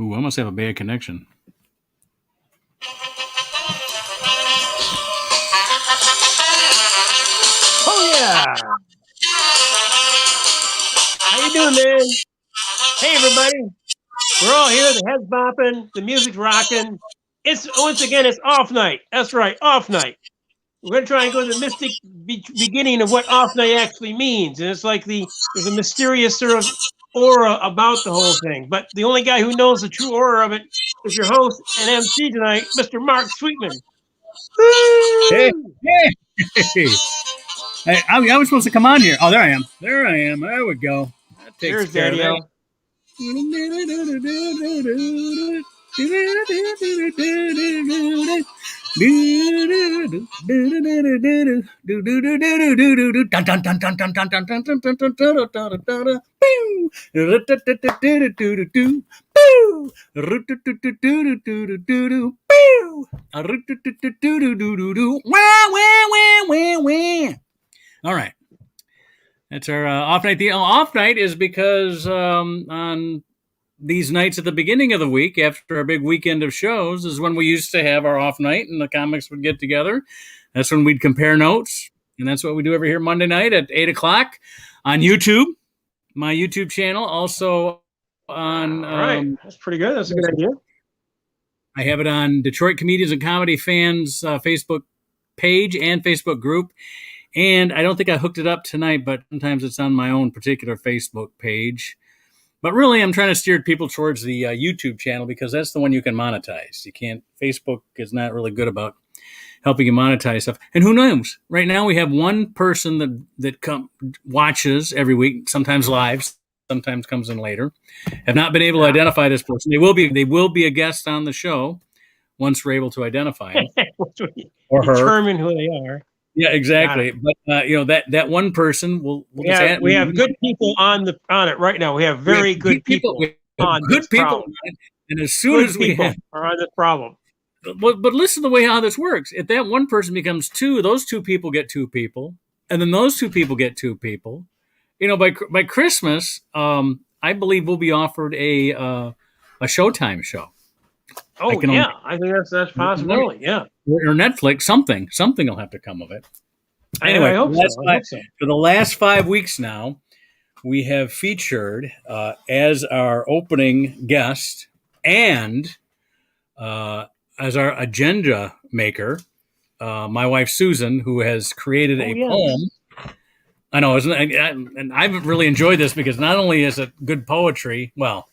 Ooh, I must have a bad connection. Oh yeah! How you doing, man? Hey, everybody! We're all here. The head's bopping. The music's rocking. It's once again, it's off night. That's right, off night. We're gonna try and go to the mystic beginning of what off night actually means, and it's like there's a mysterious sort of aura about the whole thing. But the only guy who knows the true aura of it is your host and MC tonight, Mr. Mark Sweetman. Hey, hey. Hey, I was supposed to come on here. Oh, there I am. There I am. There we go. That takes There's care Daddy of O. All right. That's our off night. The off night is because on these nights at the beginning of the week, after our big weekend of shows, is when we used to have our off night and the comics would get together. That's when we'd compare notes. And that's what we do every here Monday night at 8 o'clock on YouTube, my YouTube channel. Also on... All right. That's pretty good. That's a good idea. I have it on Detroit Comedians and Comedy Fans Facebook page and Facebook group. And I don't think I hooked it up tonight, but sometimes it's on my own particular Facebook page. But really, I'm trying to steer people towards the YouTube channel because that's the one you can monetize. You can't. Facebook is not really good about helping you monetize stuff. And who knows? Right now, we have one person that watches every week, sometimes live, sometimes comes in later. Have not been able to identify this person. They will be a guest on the show once we're able to identify him or her. Determine who they are. Yeah, exactly. But that one person will. We have good people on it right now. We have very good people on good people, and as soon as we are on this problem. But listen to the way how this works. If that one person becomes two, those two people get two people, and then those two people get two people. By Christmas, I believe we'll be offered a Showtime show. Oh, I think that's a possibility. Yeah. Or Netflix, something will have to come of it. Anyway, I hope so. For the last 5 weeks now, we have featured as our opening guest and as our agenda maker, my wife Susan, who has created a poem. I know, and I've really enjoyed this because not only is it good poetry, well,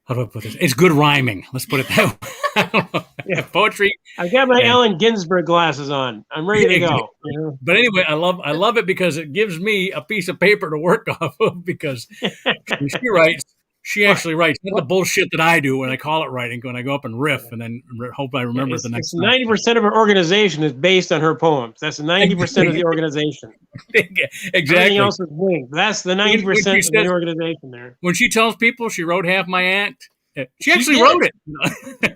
how do I put this? It's good rhyming. Let's put it that way. Yeah. Poetry. I got my Allen Ginsberg glasses on. I'm ready to go. But anyway, I love it because it gives me a piece of paper to work off of because she actually writes. Not the bullshit that I do when I call it writing, when I go up and riff and then hope I remember it the next time. 90% of her organization is based on her poems. That's 90% of the organization. Exactly. Everything else is winged. That's the 90% of the organization there. When she tells people she wrote half my act, she actually wrote it.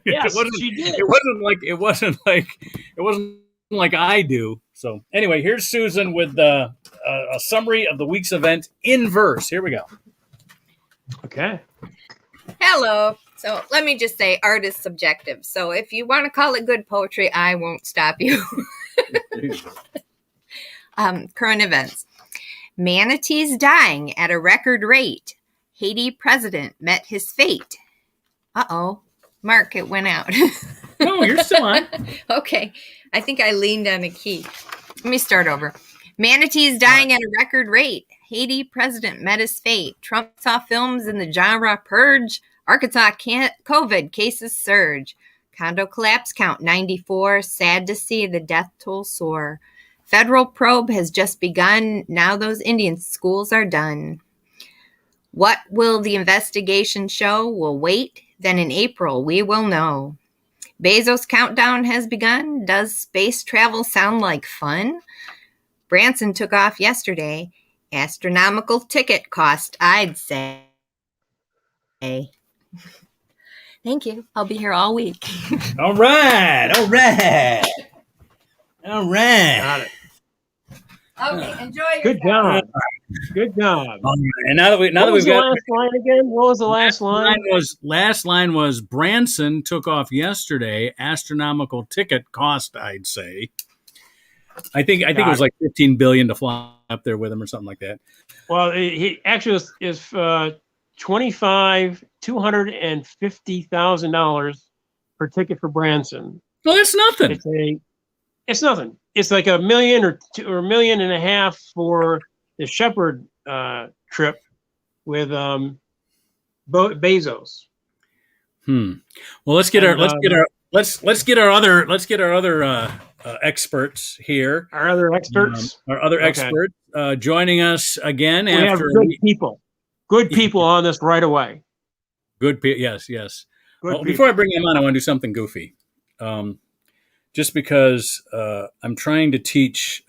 Yes, she did. It wasn't like I do. So anyway, here's Susan with a summary of the week's event in verse. Here we go. Okay. Hello. So let me just say, art is subjective. So if you want to call it good poetry, I won't stop you. Current events. Manatees dying at a record rate. Haiti president met his fate. Uh-oh. Mark, it went out. No, you're still on. Okay. I think I leaned on a key. Let me start over. Manatees dying at a record rate. Haiti president met his fate. Trump saw films in the genre purge. Arkansas COVID cases surge. Condo collapse count 94. Sad to see the death toll soar. Federal probe has just begun. Now those Indian schools are done. What will the investigation show? We'll wait. Then in April, we will know. Bezos' countdown has begun. Does space travel sound like fun? Branson took off yesterday. Astronomical ticket cost, I'd say. Thank you. I'll be here all week. All right. Got it. Okay, enjoy your Good job. Good job. And now that we've What was the got last line again? What was the last line? last line was Branson took off yesterday. Astronomical ticket cost, I'd say. I think it was like $15 billion to fly up there with him or something like that. Well, he actually is $250,000 per ticket for Branson. Well, that's nothing. It's nothing. It's like $1 million or $1.5 million for the Shepherd trip with Bezos. Well, let's get our other experts here. Our other experts. Experts joining us again We after have good people on this right away. Yes. Before I bring them on, I want to do something goofy. Just because I'm trying to teach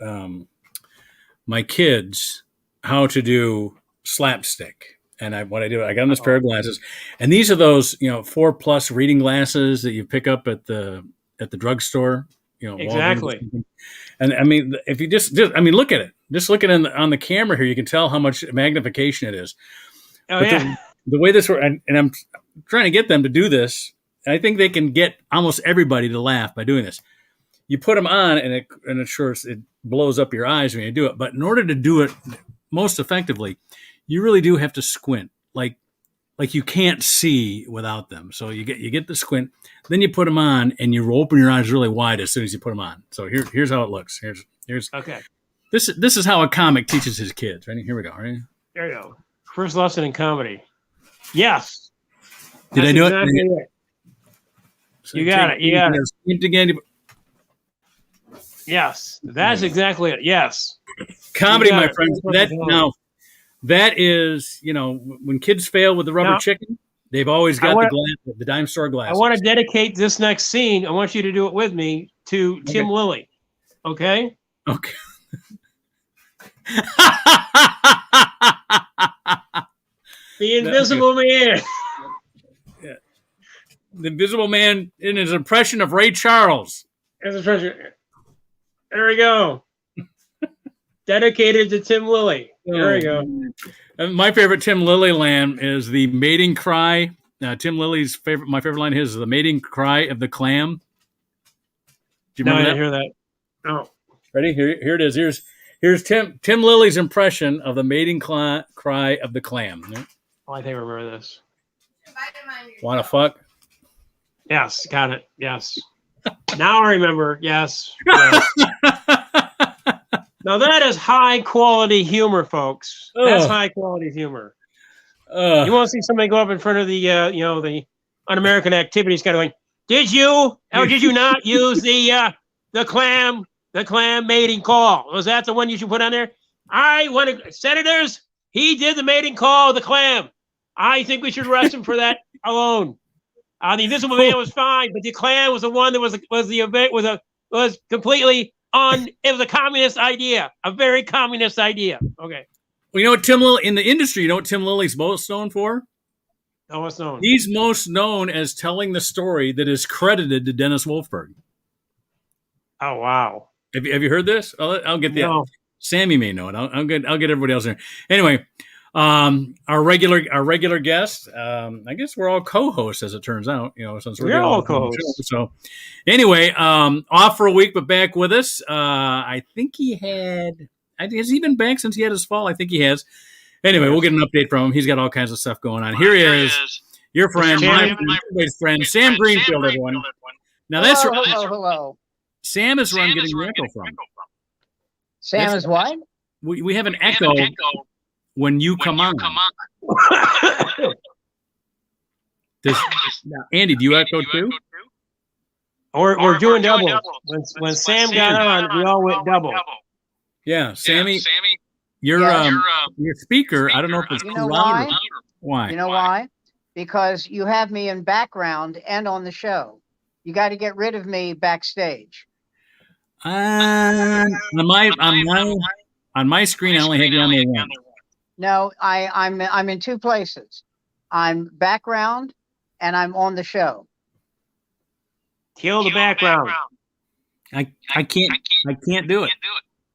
my kids how to do slapstick. And I got them this pair of glasses, and these are those 4+ reading glasses that you pick up at the drugstore. Exactly. And I mean, if you just look at it. Just look at it on the camera here, you can tell how much magnification it is. Oh, but yeah. The way this works, and I'm trying to get them to do this. I think they can get almost everybody to laugh by doing this. You put them on, and it blows up your eyes when you do it. But in order to do it most effectively, you really do have to squint, like you can't see without them. So you get the squint, then you put them on, and you open your eyes really wide as soon as you put them on. So here's how it looks. Here's okay. This is how a comic teaches his kids. Right here we go. Right? There you go. First lesson in comedy. Yes. Did I do exactly it? So you got it. Again. Yes, that's exactly it. Yes. Comedy, my friends. That is, when kids fail with the rubber chicken, they've always got the dime store glasses. I want to dedicate this next scene. I want you to do it with me to Tim Lilly. Okay? Okay. The Invisible Man. Yeah. The Invisible Man in his impression of Ray Charles. There we go. Dedicated to Tim Lilly. There we go. And my favorite Tim Lilly line is the mating cry. Tim Lilly's my favorite line is the mating cry of the clam. Do you remember I didn't hear that. No. Ready? Here it is. Here's Tim Lilly's impression of the mating cry of the clam. Oh, I think I remember this. Wanna fuck? Yes, got it. Yes. Now I remember. Yes. Now that is high quality humor, folks. That's high quality humor. You want to see somebody go up in front of the the Un-American Activities kind of going, did you not use the clam mating call? Was that the one you should put on there? Senators, he did the mating call of the clam. I think we should arrest him for that alone. The Invisible Man was fine, but the clam was the one that was completely it was a communist idea, a very communist idea. Okay. Well, you know what Tim Lilly in the industry? You know what Tim Lilly's most known for? Oh, what's known? He's most known as telling the story that is credited to Dennis Wolfberg. Oh wow! Have you heard this? I'll get the Sammy may know it. I'll get everybody else there. Anyway, our regular guest. I guess we're all co-hosts, as it turns out. Since we're all co-hosts. So, anyway, off for a week, but back with us. I think has he been back since he had his fall? I think he has. Anyway, we'll get an update from him. He's got all kinds of stuff going on. Here he is, your friend, my friend, Sam Greenfield, everyone. Now that's hello. Sam is where I'm getting the echo from. Sam is what? We have an echo when you come on. Andy, do you echo too? We're doing double. When Sam got on, we all went double. Yeah, Sammy, your speaker, I don't know if it's too loud. Why? You know why? Because you have me in background and on the show. You got to get rid of me backstage. On my screen, I only have you on the one. No, I'm in two places. I'm background and I'm on the show. Kill the background. I can't do it.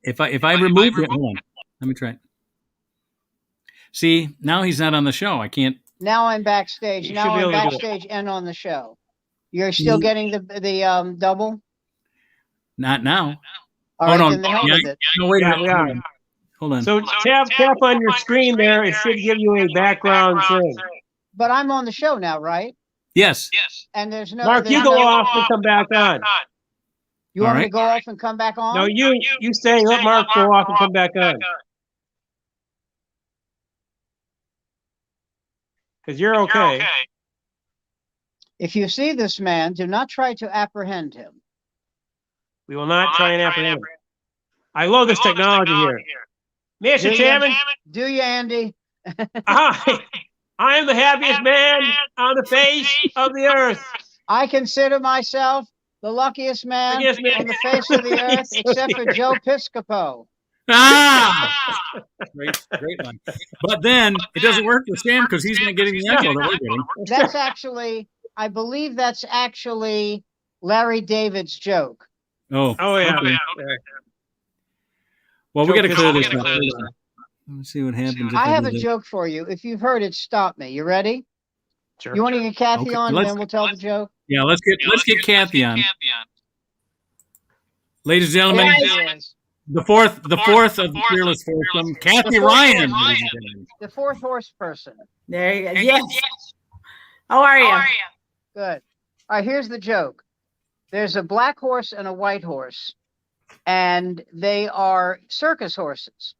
If I remove it, hold on. Let me try it. See, now he's not on the show. I can't. Now I'm backstage. You Now should be I'm able to do it. backstage and on the show. You're still Mhm. getting the double? Not now. All Oh, right, no. then the hell Yeah, with it. No, wait a Yeah, minute. we are. Hold on. So tap on your screen there. It should give you a background thing. But I'm on the show now, right? Yes. And there's no. Mark, there's you go no- off and come back on. You want All me to right. go off and come back on? No, you stay. Let Mark go off and come back on. Because you're okay. If you see this man, do not try to apprehend him. We will not try and apprehend him. I love this technology here. Mr. Do you, Chairman, Do you, Andy? I am the happiest man on the face of the earth. I consider myself the luckiest man Luckiest man. on the face of the earth, except for Joe Piscopo. Ah! Great one. But then it doesn't work for Sam because he's not getting the echo that we're getting. That's actually, I believe that's actually Larry David's joke. Oh. Oh, yeah. Okay. Yeah. Well, we got to Joke clear is- this up. Hold on. Let's see what happens. if I have a do that. joke for you. If you've heard it, stop me. You ready? Sure. You want to get Kathy Okay, on, and let's- then we'll tell the joke? Yeah, let's get Kathy on. Ladies and gentlemen, There he is. the fourth of the fearless foursome, Kathy The fourth Ryan. Ryan. ladies and gentlemen. The fourth horse person. There you go. Yes. How are you? Good. All right, here's the joke. There's a black horse and a white horse, and they are circus horses.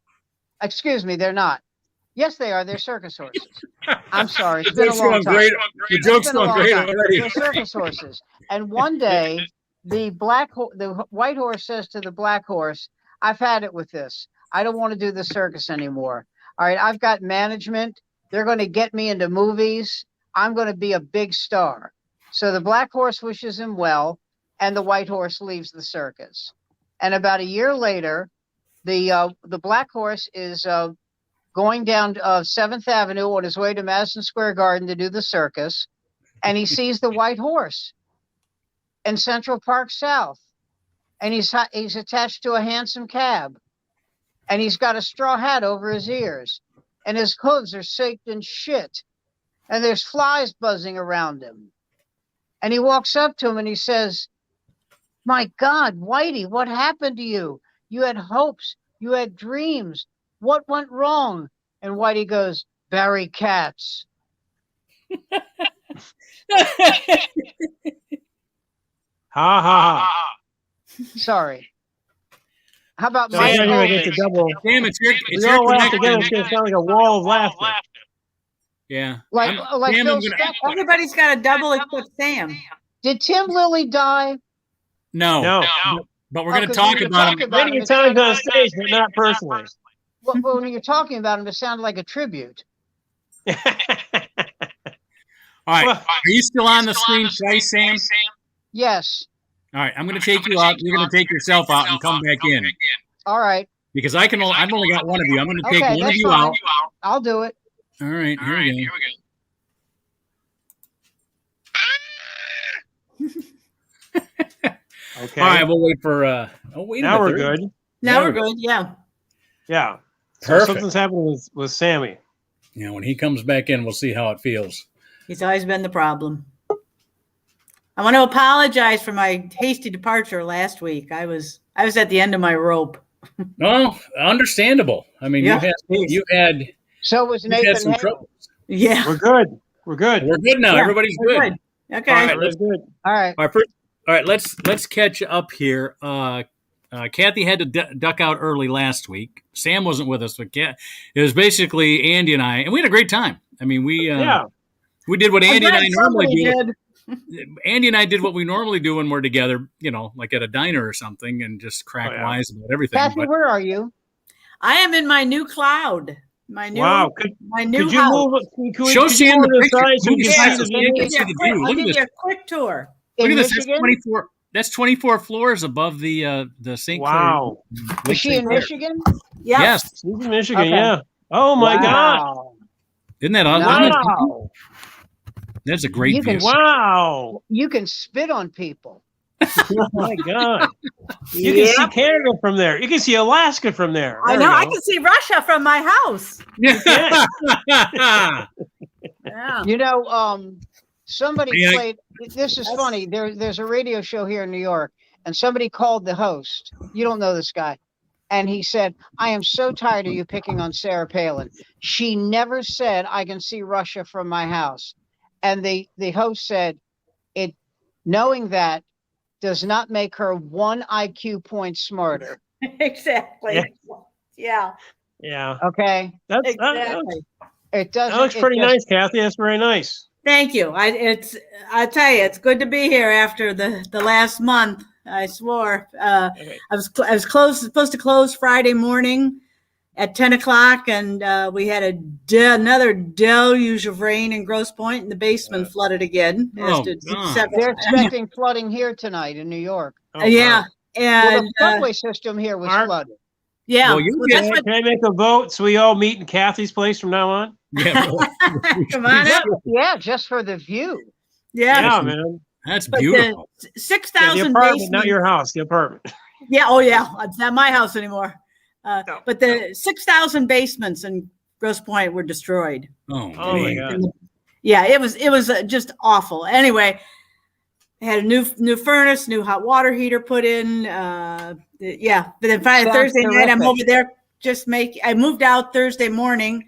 Excuse me, they're not. Yes, they are. They're circus horses. I'm sorry. It's The been a joke's long going time. great. The It's joke's been a going long great time. already. They're circus horses. And one day, the white horse says to the black horse, "I've had it with this. I don't want to do the circus anymore. All right, I've got management. They're going to get me into movies. I'm going to be a big star." So the black horse wishes him well, and the white horse leaves the circus. And about a year later, the black horse is going down 7th Avenue on his way to Madison Square Garden to do the circus, and he sees the white horse in Central Park South, and he's attached to a handsome cab, and he's got a straw hat over his ears, and his hooves are soaked in shit, and there's flies buzzing around him. And he walks up to him and he says, "My God, Whitey, what happened to you? You had hopes, you had dreams. What went wrong?" And Whitey goes, "Barry Katz." Ha ha ha. Sorry. How about So Mike yeah, Hogan? it's a double. Damn, it's your We all laugh together. It's connection. going to sound like a wall of laughter. Yeah. Like I'm- like Sam, Phil I'm gonna- Spector. Everybody's got a double except Sam. Did Tim Lilly die? No. No. But we're going to 'cause talk when you about talk him. about Many him, it times sounded on like- stage, but not personally. well, when you're talking about him, it sounded like a tribute. All right. Well, Are you still on the screen twice, Sam? Yes. All right. I'm going to take you out. You're going to take yourself out and come back in All right. because I've only got one of you. I'm going to take Okay, one of that's you fine. out. I'll do it. All right. Here we go. okay. All right. We'll wait for. Oh, wait a Now minute. we're there- good. Now we're good. Yeah. Yeah. So Perfect. something's happening with Sammy. Yeah. When he comes back in, we'll see how it feels. He's always been the problem. I want to apologize for my hasty departure last week. I was at the end of my rope. No, understandable. I mean, Yeah. you've had So was you've had Nathan some Hale. trouble. Yeah. We're good. We're good. We're good now. Yeah, Everybody's we're good. Okay. All right, We're good. All right. All right, let's catch up here. Kathy had to duck out early last week. Sam wasn't with us, but it was basically Andy and I, and we had a great time. I mean, we did what Andy and I normally do. Andy and I did what we normally do when we're together, like at a diner or something, and just crack wise about everything. Kathy, But where are you? I am in my new cloud. My new Wow. my new Could you house. move? Show could you Sam move the to picture. side so Move we to can side see so the Sam view? can I'll see the view. I'll Look at give this. you a quick tour. Look In at this. That's Michigan? 24. That's 24 floors above the St. Wow. Clair. Is she in Michigan? Yeah. Yes. She's in Michigan, Okay. yeah. Oh my God. Wow. Isn't that awesome? Wow. That's a great You view. can- Wow. You can spit on people. Oh my God. You can see Canada from there. You can see Alaska from there. I There know. we I go. can see Russia from my house. Yeah. Yeah. You know, somebody Yeah, I- played. This is funny. There's a radio show here in New York, and somebody called the host. You don't know this guy, and he said, "I am so tired of you picking on Sarah Palin. She never said I can see Russia from my house." And the host said, "It knowing that does not make her one IQ point smarter." Exactly. Yeah. Yeah. Okay, That's, Exactly. it doesn't. that looks it pretty just- nice, Kathy. That's very nice. Thank you. I tell you, it's good to be here after the last month. I swore. Okay. I was supposed to close Friday morning at 10 o'clock, and we had another deluge of rain in Grosse Pointe, and the basement flooded again. Oh, God. They're expecting flooding here tonight in New York. Oh, Yeah, wow. Well, and the subway system here was Mark? flooded. yeah. Well, you Well, get- that's what, Can I make a vote so we all meet in Kathy's place from now on? Yeah, come on Yeah, up. yeah, just for the view. Yeah. Yeah, man. that's But beautiful. the Yeah, the 6,000 apartment, basements. not your house. The apartment. Yeah. Oh, yeah. It's not my house anymore. No. But the 6,000 basements in Grosse Pointe were destroyed. Oh, Oh my man. God. Yeah, it was just awful. Anyway, I had a new furnace, new hot water heater put in. Yeah, but then Friday, Sounds Thursday night, I'm terrific. over there. I moved out Thursday morning.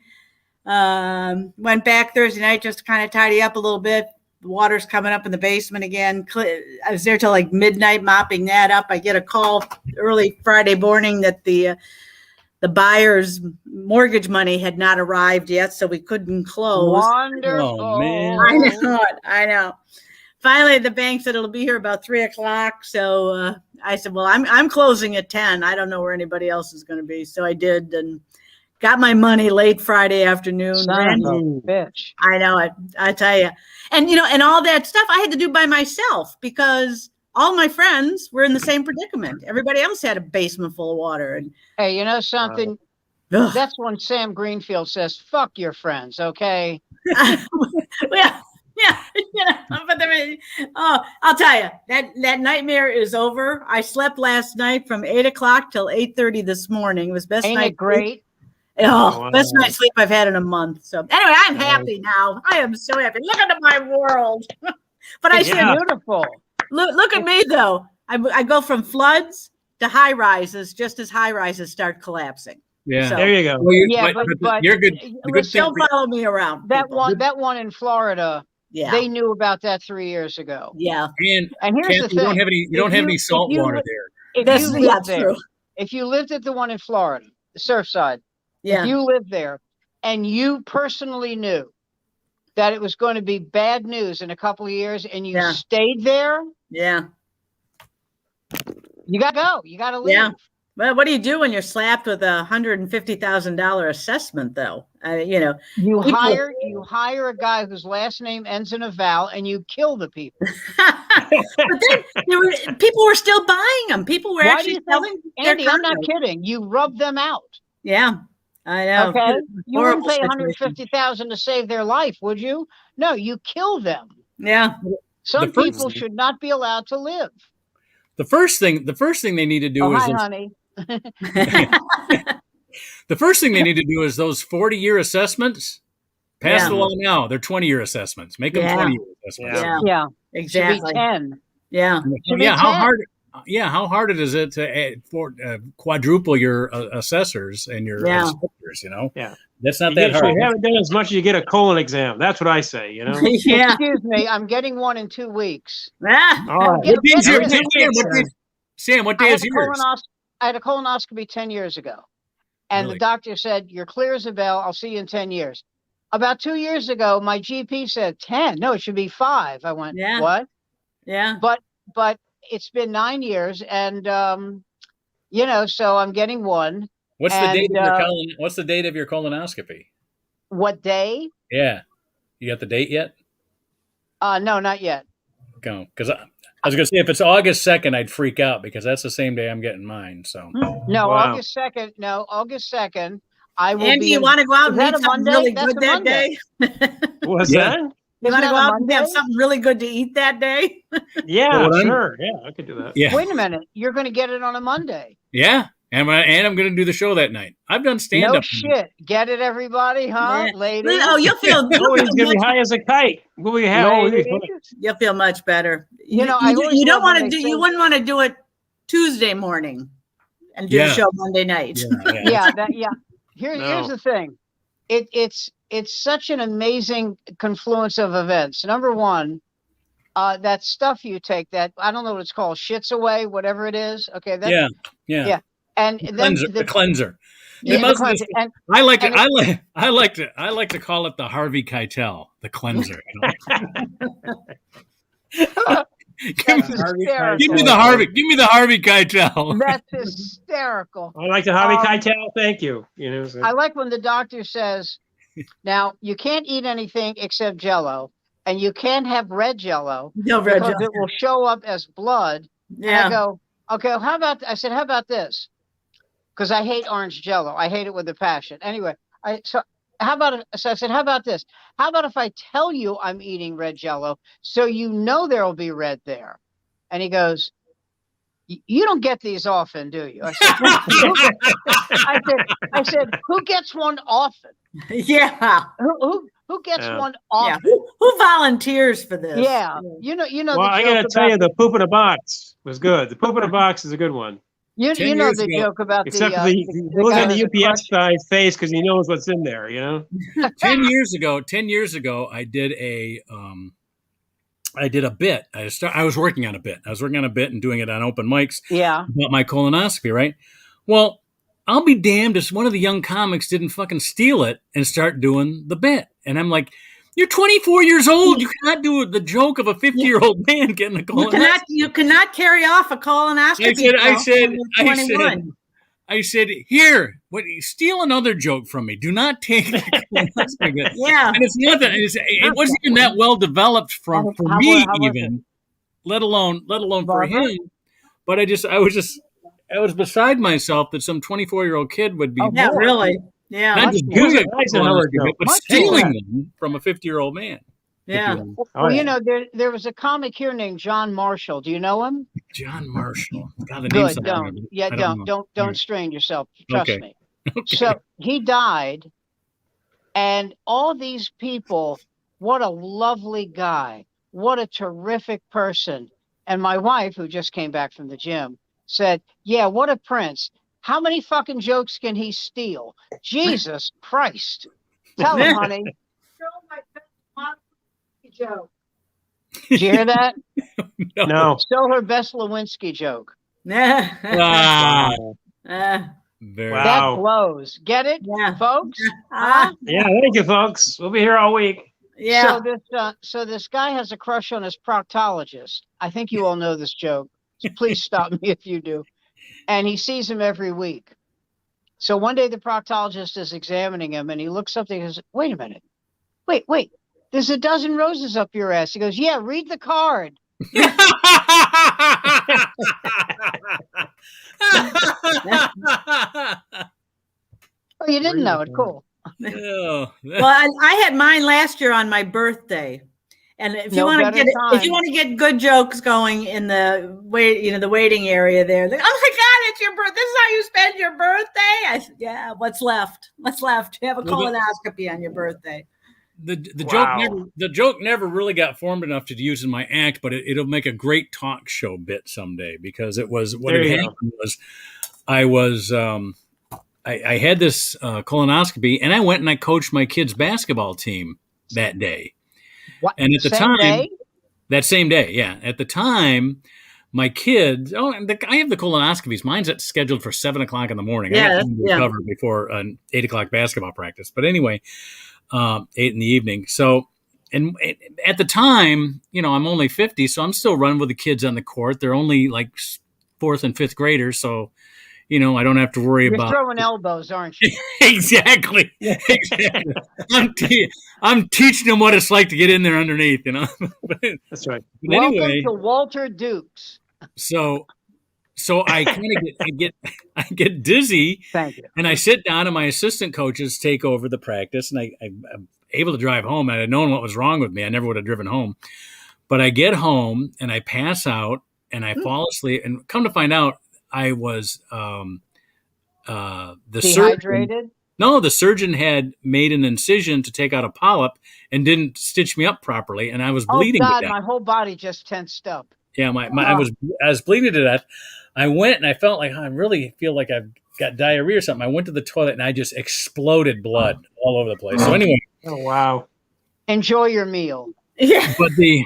Went back Thursday night just to kind of tidy up a little bit. The water's coming up in the basement again. I was there till like midnight mopping that up. I get a call early Friday morning that the buyer's mortgage money had not arrived yet, so we couldn't close. Wonderful. Oh, man. I know it. I know. Finally, the bank said it'll be here about 3 o'clock. So I said, "Well, I'm closing at 10. I don't know where anybody else is going to be." So I did, and got my money late Friday afternoon. Son ran- of a bitch. I know it. I tell you, and and all that stuff I had to do by myself because all my friends were in the same predicament. Everybody else had a basement full of water, and Hey, you know something? ugh. That's when Sam Greenfield says, "Fuck your friends," okay? yeah, I'll tell you that nightmare is over. I slept last night from 8 o'clock till 8:30 this morning. It was best Ain't night. it great? Oh, Wow. best night's sleep I've had in a month. So anyway, I'm happy now. I am so happy. Look at my world. But I It's said, beautiful. look at me though. I go from floods to high rises just as high rises start collapsing. Yeah. So- There you go. Well, Yeah, but you're good. The good thing Don't follow me around. that people. one in Florida, Yeah. they knew about that 3 years ago. Yeah. and And here's Kathy, the you thing: don't have any. You don't If have you- any if salt you water li- there. if That's you yeah, lived there, true. if you lived at the one in Florida, the Surfside, Yeah. if you lived there, and you personally knew that it was going to be bad news in a couple of years, and you Yeah. stayed there, Yeah. you got to go. You got to leave. Yeah. Well, what do you do when you're slapped with $150,000 assessment, though? You People- hire a guy whose last name ends in a vowel, and you kill the people. But then people were still buying them. People were Why do actually you think- selling their Andy, I'm not condos. kidding. You rub them out. Yeah, I know. Okay, you Horrible wouldn't pay situation. $150,000 to save their life, would you? No, you kill them. Yeah. Some The first- people should not be allowed to live. The first thing they need to do Oh, is hi, honey. the first thing they need to do is those 40-year assessments. Pass Yeah. the law now. They're 20-year assessments. Make them Yeah. 20-year assessments. Yeah. Yeah, should be Exactly. 10. Yeah. Should be Yeah, how 10. hard? Yeah, how hard it is it to quadruple your assessors and your Yeah. inspectors? You know, Yeah. that's not You, that hard. haven't done as much as you get a colon exam. That's what I say, you know? Yeah. Excuse me, I'm getting one in 2 weeks. Ah. All right. Yeah. What day is Yeah. yours? Sam, what I day had, is a yours? I had a colonoscopy 10 years ago. And Really? the doctor said, "You're clear as a bell. I'll see you in 10 years." About 2 years ago, my GP said 10. No, it should be 5. I went, Yeah. what? Yeah. But it's been 9 years, and so I'm getting one. What's the date and, of your What's the date of your colonoscopy? What day? Yeah, you got the date yet? No, not yet. Go, because I was going to say if it's August 2nd, I'd freak out because that's the same day I'm getting mine. So No, Wow. August 2nd. No, August 2nd. I will Andy, be. you want to go out Is and that eat a something Monday? really That's good a that Monday. day? What's Yeah. that? You Isn't want to that go a out and have Monday? something really good to eat that day? Yeah, Well, sure. Yeah, I could do that. Yeah, Wait a minute. You're going to get it on a Monday. yeah. And I'm going to do the show that night. I've done stand No up. shit. Get it, everybody, huh? Yeah. Ladies. Oh, you'll feel Oh, he's gonna be high as a kite. We'll be happy. Ladies. you'll feel much better. You know, I always you don't love when want to they do. say- You wouldn't want to do it Tuesday morning and do Yeah. the show Monday night. Yeah. Here's No. the thing. It's such an amazing confluence of events. Number one, that stuff you take, that I don't know what it's called, shits away, whatever it is. Okay, that Yeah. Yeah. and then Cleanser, the cleanser. yeah, It must the just- cleanser. And I like to. and I like to call it the Harvey Keitel, the cleanser. that's hysterical. Give me the Harvey. Give me the Harvey Keitel. That's hysterical. I like the Harvey Um, Keitel. Thank you. You know, so- I like when the doctor says, now you can't eat anything except Jello, and you can't have red Jello No, Red because Jello. it will show up as blood. And I Yeah. go, okay, well, I said, how about this? Because I hate orange Jello. I hate it with a passion. Anyway, so I said, how about this? How about if I tell you I'm eating red Jello, so you know there will be red there? And he goes, you don't get these often, do you? I said, who gets one often? Yeah. Who gets Yeah. one Yeah. often? Who volunteers for this? Yeah. You know. well, the I joke gotta tell you, about the poop in a box was good. The poop in a box is a good one. you 10 know years the ago- joke about Except the for the look guy at the with the UPS guy's face because he knows what's in there. You know. 10 years ago, I did a bit. I was working on a bit. I was working on a bit and doing it on open mics Yeah. about my colonoscopy, right? Well, I'll be damned if one of the young comics didn't fucking steal it and start doing the bit. And I'm like, you're 24 years old. You cannot do the joke of a 50-year-old man getting a colonoscopy. You cannot carry off a colonoscopy. I said, here, steal another joke from me. Do not take the colonoscopy bit. Yeah. And it's not that it wasn't even that well developed for How me was it? even, let alone for Barbara? him. But I was beside myself that some 24-year-old kid would be Yeah, more- really. Yeah. not Much just more. doing a Eisenhower colonoscopy, joke. but Much stealing more. them from a 50-year-old man. Yeah. Oh, Well, yeah. you know, there was a comic here named John Marshall. Do you know him? John Marshall. God, the Good. name's something Don't. I Yeah. know. Don't Right. strain yourself. Trust Okay. me. Okay. So he died, and all these people. What a lovely guy. What a terrific person. And my wife, who just came back from the gym, said, "Yeah, what a prince. How many fucking jokes can he steal? Jesus Christ. Tell him, honey." Joke. Did you hear that? No. Show her best Lewinsky joke. Ah, Uh, very Wow. That blows. Get it, yeah. folks? Ah, Yeah, thank you, folks. We'll be here all week. yeah. So this guy has a crush on his proctologist. I think you all know this joke. So please stop me if you do. And he sees him every week. So one day the proctologist is examining him, and he looks up and he goes, "Wait a minute. Wait. There's a dozen roses up your ass." He goes, "Yeah, read the card." Oh, you didn't Read know the it. card. Cool. Oh, Well, I had mine last year on my birthday. And if you No want to better get if time. you want to get good jokes going in the the waiting area there, like, oh my God, it's your birthday. This is how you spend your birthday. I said, yeah, what's left? What's left? You have a Well, colonoscopy on your birthday. Wow. the joke never really got formed enough to use in my act, but it'll make a great talk show bit someday because it was what There had you go. happened was I had this colonoscopy and I went and I coached my kids' basketball team that day. What? And at the Same time, day? that same day, yeah. At the time, my kids, I have the colonoscopies. Mine's scheduled for 7:00 in the morning. I Yeah, got time to yeah. recover before an 8:00 basketball practice. But anyway, 8 in the evening. So, and at the time, I'm only 50, so I'm still running with the kids on the court. They're only like 4th and 5th graders, so I don't have to worry You're about throwing elbows, aren't you? exactly. I'm teaching them what it's like to get in there underneath, but That's right. Welcome anyway, to Walter Dukes. so I kind of I get dizzy, Thank you. and I sit down, and my assistant coaches take over the practice, and able to drive home. I'd known what was wrong with me. I never would have driven home. But I get home and I pass out and I fall asleep. And come to find out, I was the surgeon. Dehydrated. No, the surgeon had made an incision to take out a polyp and didn't stitch me up properly, and I was Oh bleeding to God, death. my whole body just tensed up. Yeah, I was bleeding to death. I went and I felt like I really feel like I've got diarrhea or something. I went to the toilet and I just exploded blood all over the place. So anyway, Oh wow. Enjoy your meal. Yeah. but the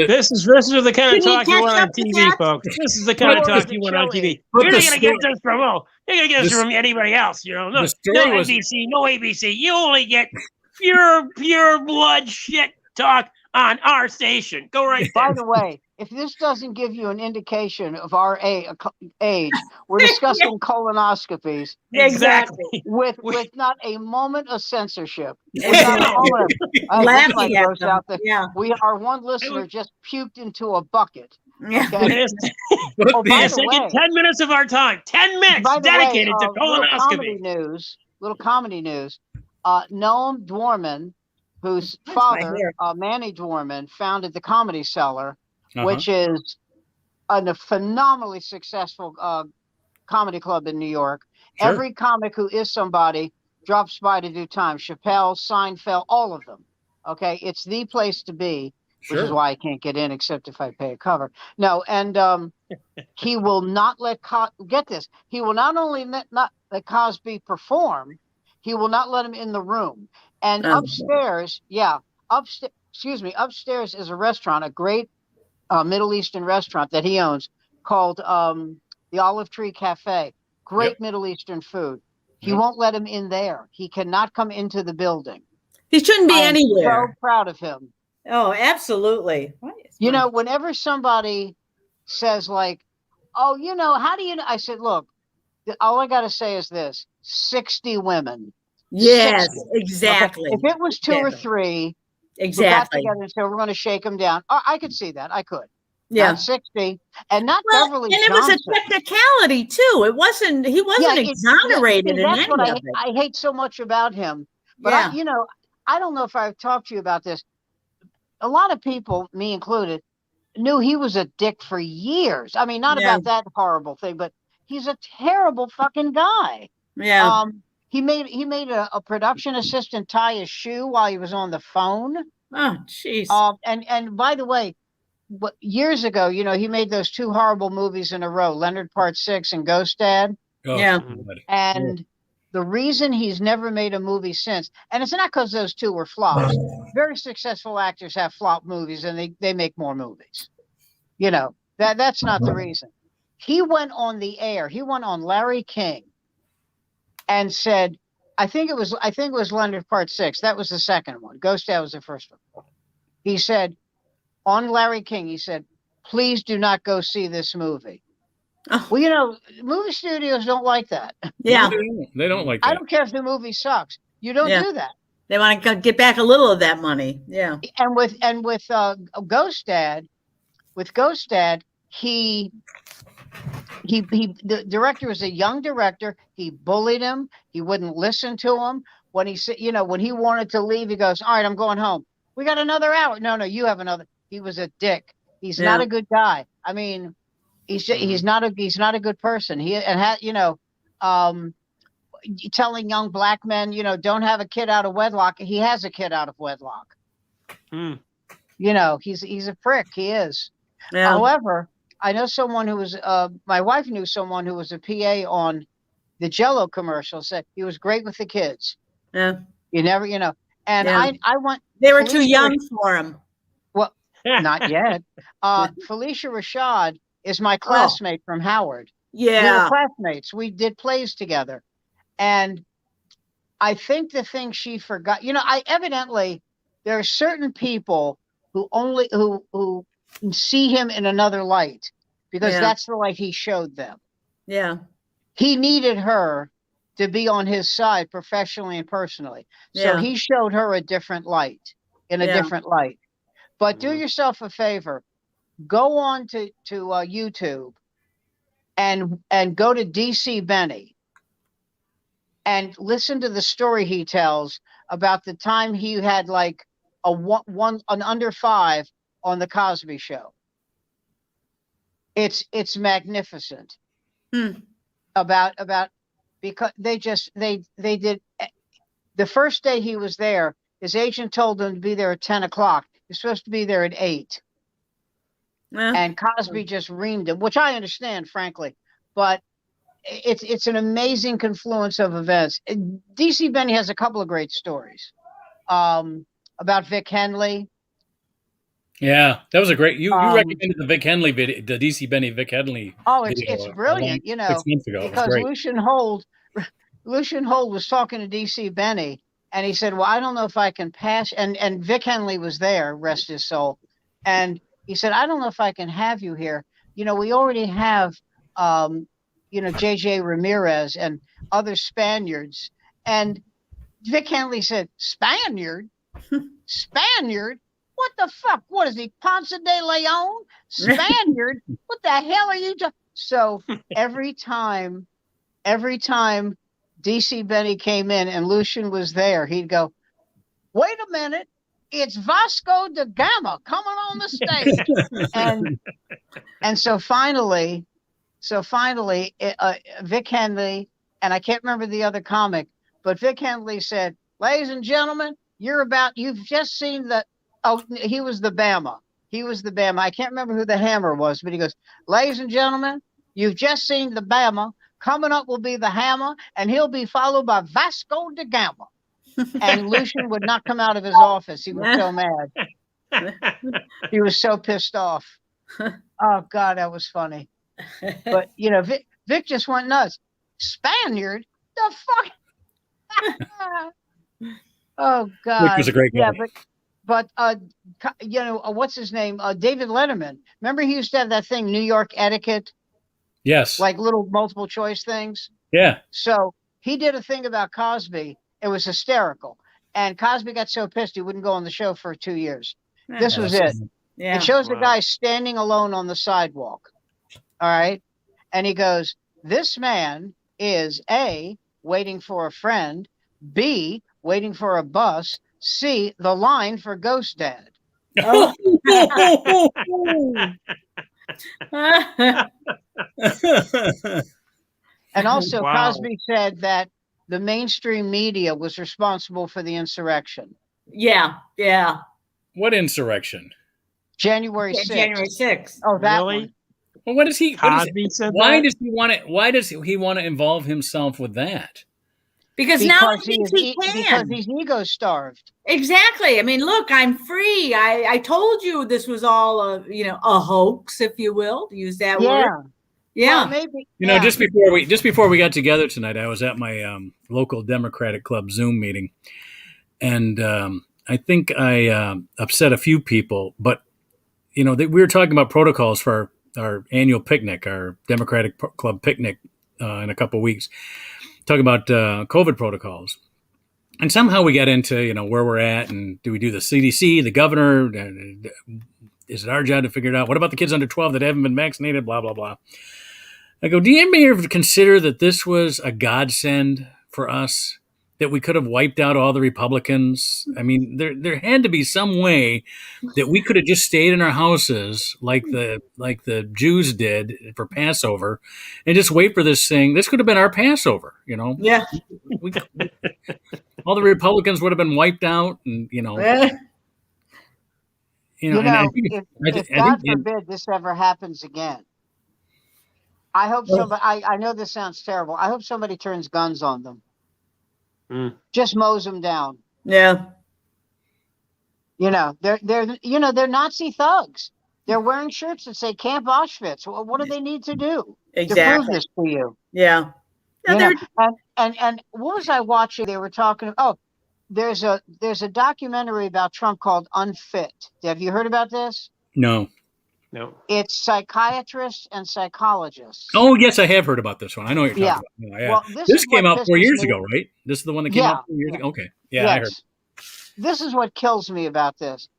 This is the kind of Can you talk you catch want on up to TV, that? folks. This is the kind of What was talk the you want on show TV. But You're the not gonna get story- this from you're gonna get this the- from anybody else. You know, no, the story no was- NBC, no ABC. You only get pure blood shit talk on our station. Go right By there. the way, if this doesn't give you an indication of our age, we're discussing colonoscopies Exactly. with not a moment of censorship. With not a No. moment of, this might Laughing at gross them. out the- Yeah. our one listener just puked into a bucket. Yeah. Okay. but Oh, the- by It's the taking way- 10 minutes of our time. 10 minutes By the dedicated way, to colonoscopy. little comedy news. Noam Dworman, whose That's my father, hair. Manny Dworman, founded the Comedy Cellar, Uh-huh. which is a phenomenally successful comedy club in New York. Sure. Every comic who is somebody drops by to do time. Chappelle, Seinfeld, all of them. Okay, it's the place to be, which is Sure. why I can't get in except if I pay a cover. No, and he will not let get this. He will not only not let Cosby perform, he will not let him in the room. And Oh. upstairs is a restaurant, a great Middle Eastern restaurant that he owns called the Olive Tree Cafe. Great Yep. Middle Eastern food. He Yep. won't let him in there. He cannot come into the building. He shouldn't be I am anywhere. so proud of him. Oh, absolutely. You know, whenever somebody says like, "Oh, you know, how do you know?" I said, "Look, all I got to say is this: 60 women." Yes, 60. exactly. Okay? If it was two or Exactly. three who got Exactly. together and said, "We're going to shake them down," I could see that. I could. Yeah. Not 60, and not Well, Beverly and it was a Johnson. technicality too. It wasn't. He wasn't exonerated in that's any what of it. I hate so much about him. But Yeah. I don't know if I've talked to you about this. A lot of people, me included, knew he was a dick for years. I mean, not Yeah. about that horrible thing, but he's a terrible fucking guy. Yeah. He made a production assistant tie his shoe while he was on the phone. Oh, jeez. And by the way, years ago, he made those two horrible movies in a row, Leonard Part 6 and Ghost Dad. Oh, Yeah. God. And the reason he's never made a movie since, and it's not because those two were flops. Very successful actors have flop movies and they make more movies. That's not the reason. He went on the air. He went on Larry King and said, I think it was Leonard Part 6. That was the second one. Ghost Dad was the first one. He said on Larry King, he said, "Please do not go see this movie." Oh. Well, movie studios don't like that. Yeah. They don't like that. I don't care if the movie sucks. You don't Yeah. do that. They want to get back a little of that money. Yeah. And with Ghost Dad, the director was a young director. He bullied him. He wouldn't listen to him. When he said, when he wanted to leave, he goes, "All right, I'm going home. We got another hour." No, you have another. He was a dick. He's not Yeah. a good guy. I mean, he's not a good person. Telling young black men, don't have a kid out of wedlock. He has a kid out of wedlock. Hmm. He's a prick. He is. Yeah. However, I know someone who was, my wife knew someone who was a PA on the Jell-O commercial, said he was great with the kids. Yeah. You never, and Yeah. I want, They were too Felicia- young for him. not yet. Felicia Rashad is my classmate from Howard. We were Yeah. classmates. We did plays together. And I think the thing she forgot, there are certain people who see him in another light because Yeah. that's the light he showed them. Yeah. He needed her to be on his side professionally and personally. So Yeah. he showed her a different light, different light. But do yourself a favor, go on to YouTube and go to DC Benny and listen to the story he tells about the time he had like an under 5 on the Cosby Show. It's magnificent. About because they did the first day he was there, his agent told him to be there at 10 o'clock. He's supposed to be there at 8. And Cosby just reamed him, which I understand, frankly, but it's an amazing confluence of events. DC Benny has a couple of great stories about Vic Henley. Yeah, that was a great. You recommended the Vic Henley video, the DC Benny Vic Henley. Oh, video it's brilliant, 6 months ago. because Lucian Hold was talking to DC Benny, and he said, "Well, I don't know if I can pass." And Vic Henley was there, rest his soul, and he said, "I don't know if I can have you here. We already have, J.J. Ramirez and other Spaniards." And Vic Henley said, "Spaniard? Spaniard? What the fuck? What is he, Ponce de Leon? Spaniard? What the hell are you doing?" So every time DC Benny came in and Lucian was there, he'd go, "Wait a minute, it's Vasco da Gama coming on the stage." and so finally, Vic Henley, and I can't remember the other comic, but Vic Henley said, "Ladies and gentlemen, you've just seen the." Oh, he was the Bama. I can't remember who the Hammer was, but he goes, "Ladies and gentlemen, you've just seen the Bama. Coming up will be the Hammer, and he'll be followed by Vasco da Gama." And Lucian would not come out of his office. He was so mad. He was so pissed off. Oh, God, that was funny. But, Vic just went nuts. "Spaniard? The fuck?" Oh, God. Vic was a great guy. Yeah, but what's his name? David Letterman. Remember he used to have that thing, New York Etiquette? Yes. Like little multiple choice things? Yeah. So he did a thing about Cosby. It was hysterical. And Cosby got so pissed he wouldn't go on the show for 2 years. This was it. Yeah. It shows the Wow. guy standing alone on the sidewalk. All right. And he goes, "This man is A, waiting for a friend, B, waiting for a bus, C, the line for Ghost Dad." Oh. And also Wow. Cosby said that the mainstream media was responsible for the insurrection. Yeah. What insurrection? January 6th. January 6th. Oh, that Really? one. Well, what does he? Cosby said Why that? does he want it? Why does he want to involve himself with that? Because now he Because thinks he because can. he's ego starved. Exactly. I mean, look, I'm free. I told you this was all a hoax, if you will, to use that word. Yeah. Well, maybe. Just before we got together tonight, I was at my local Democratic Club Zoom meeting, and I think I upset a few people. But we were talking about protocols for our annual picnic, our Democratic Club picnic in a couple of weeks. Talking about COVID protocols, and somehow we got into where we're at, and do we do the CDC, the governor? Is it our job to figure it out? What about the kids under 12 that haven't been vaccinated? Blah blah blah. I go, do you ever consider that this was a godsend for us, that we could have wiped out all the Republicans? I mean, there had to be some way that we could have just stayed in our houses like the Jews did for Passover and just wait for this thing. This could have been our Passover, Yeah. Oh, all the Republicans would have been wiped out, and if God forbid this ever happens again, I hope somebody. I know this sounds terrible. I hope somebody turns guns on them. Just mows them down. Yeah. They're Nazi thugs. They're wearing shirts that say Camp Auschwitz. What do they need to do to prove this to you? Yeah. And what was I watching? They were talking. Oh, there's a documentary about Trump called Unfit. Have you heard about this? No. It's psychiatrists and psychologists. Oh, yes, I have heard about this one. I know what you're talking about. Yeah. Well, this came out 4 years ago, right? This is the one that came out 4 years ago? Okay. Yeah, I heard. This is what kills me about this.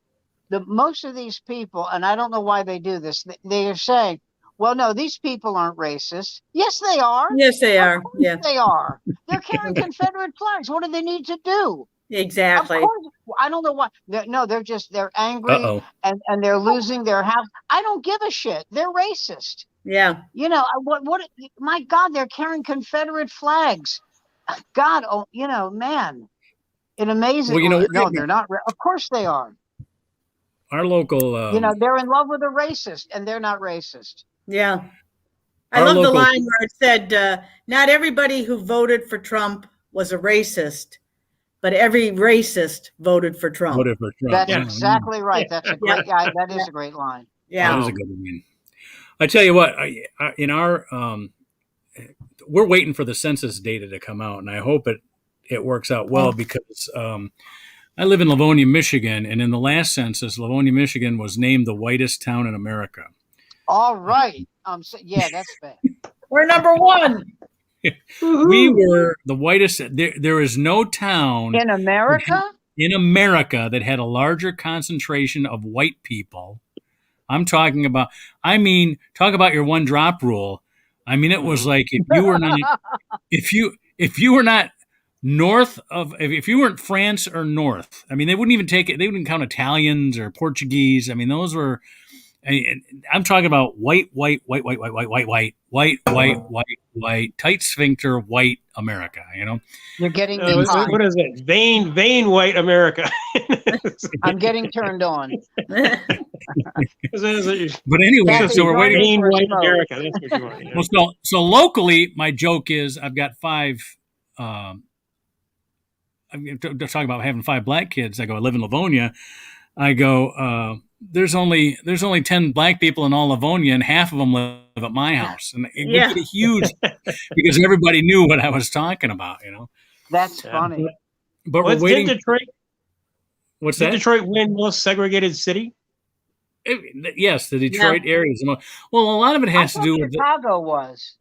Most of these people, and I don't know why they do this, they are saying, Well, no, these people aren't racist. Yes, they are. Yes, they are. Yeah, They are. They're carrying Confederate flags. What do they need to do? Of exactly. course. I don't know why. No, they're angry Uh-oh. and they're losing their house. I don't give a shit. They're racist. Yeah. You know, my God, they're carrying Confederate flags. God, oh, you know, man. It amazes Well, you know, no, they're not. Of course they are. our local, You know, they're in love with a racist and they're not racist. Yeah. I Our love the local- line where it said, not everybody who voted for Trump was a racist, but every racist voted for Trump. voted for Trump. That's Yeah. exactly right. That's a great, that is a great line. Yeah. That is a good one. I tell you what, in our, we're waiting for the census data to come out, and I hope it works out well because I live in Livonia, Michigan, and in the last census, Livonia, Michigan was named the whitest town in America. All right. Yeah, that's bad. We're number one. We were the whitest. There is no town In America? in America that had a larger concentration of white people. I'm talking about, talk about your one drop rule. I mean, it was like if you were not north of, if you weren't France or north, I mean, they wouldn't even take it. They wouldn't count Italians or Portuguese. I mean, those were, I'm talking about white, tight sphincter, white America, you know? You're getting what is it? Vain white America. I'm getting turned on. But anyway, so we're waiting. Vain white Smoke. America. That's what you want. Yeah. Well, so locally, my joke is I've got 5. I'm talking about having 5 black kids. I go, I live in Livonia. I go, there's only 10 black people in all Livonia, and half of them live at my house, and it Yeah. would get huge because everybody knew what I was talking about, you know. That's funny. But Did we're waiting. Detroit Detroit win most segregated city? Yes, the Detroit area is the most. Well, a lot of it has to do with Chicago was.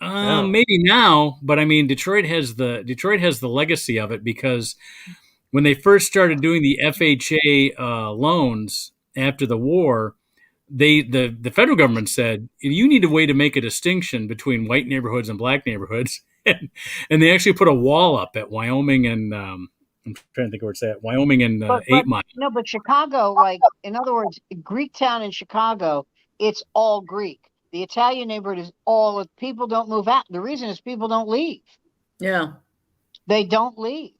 maybe now, but I mean, Detroit has the legacy of it because when they first started doing the FHA loans after the war, the federal government said you need a way to make a distinction between white neighborhoods and black neighborhoods, and they actually put a wall up at Wyoming and I'm trying to think where it's at. Wyoming and 8 Mile. No, but Chicago, like, in other words, Greektown in Chicago, it's all Greek. The Italian neighborhood is all, people don't move out. The reason is people don't leave. Yeah. They don't leave.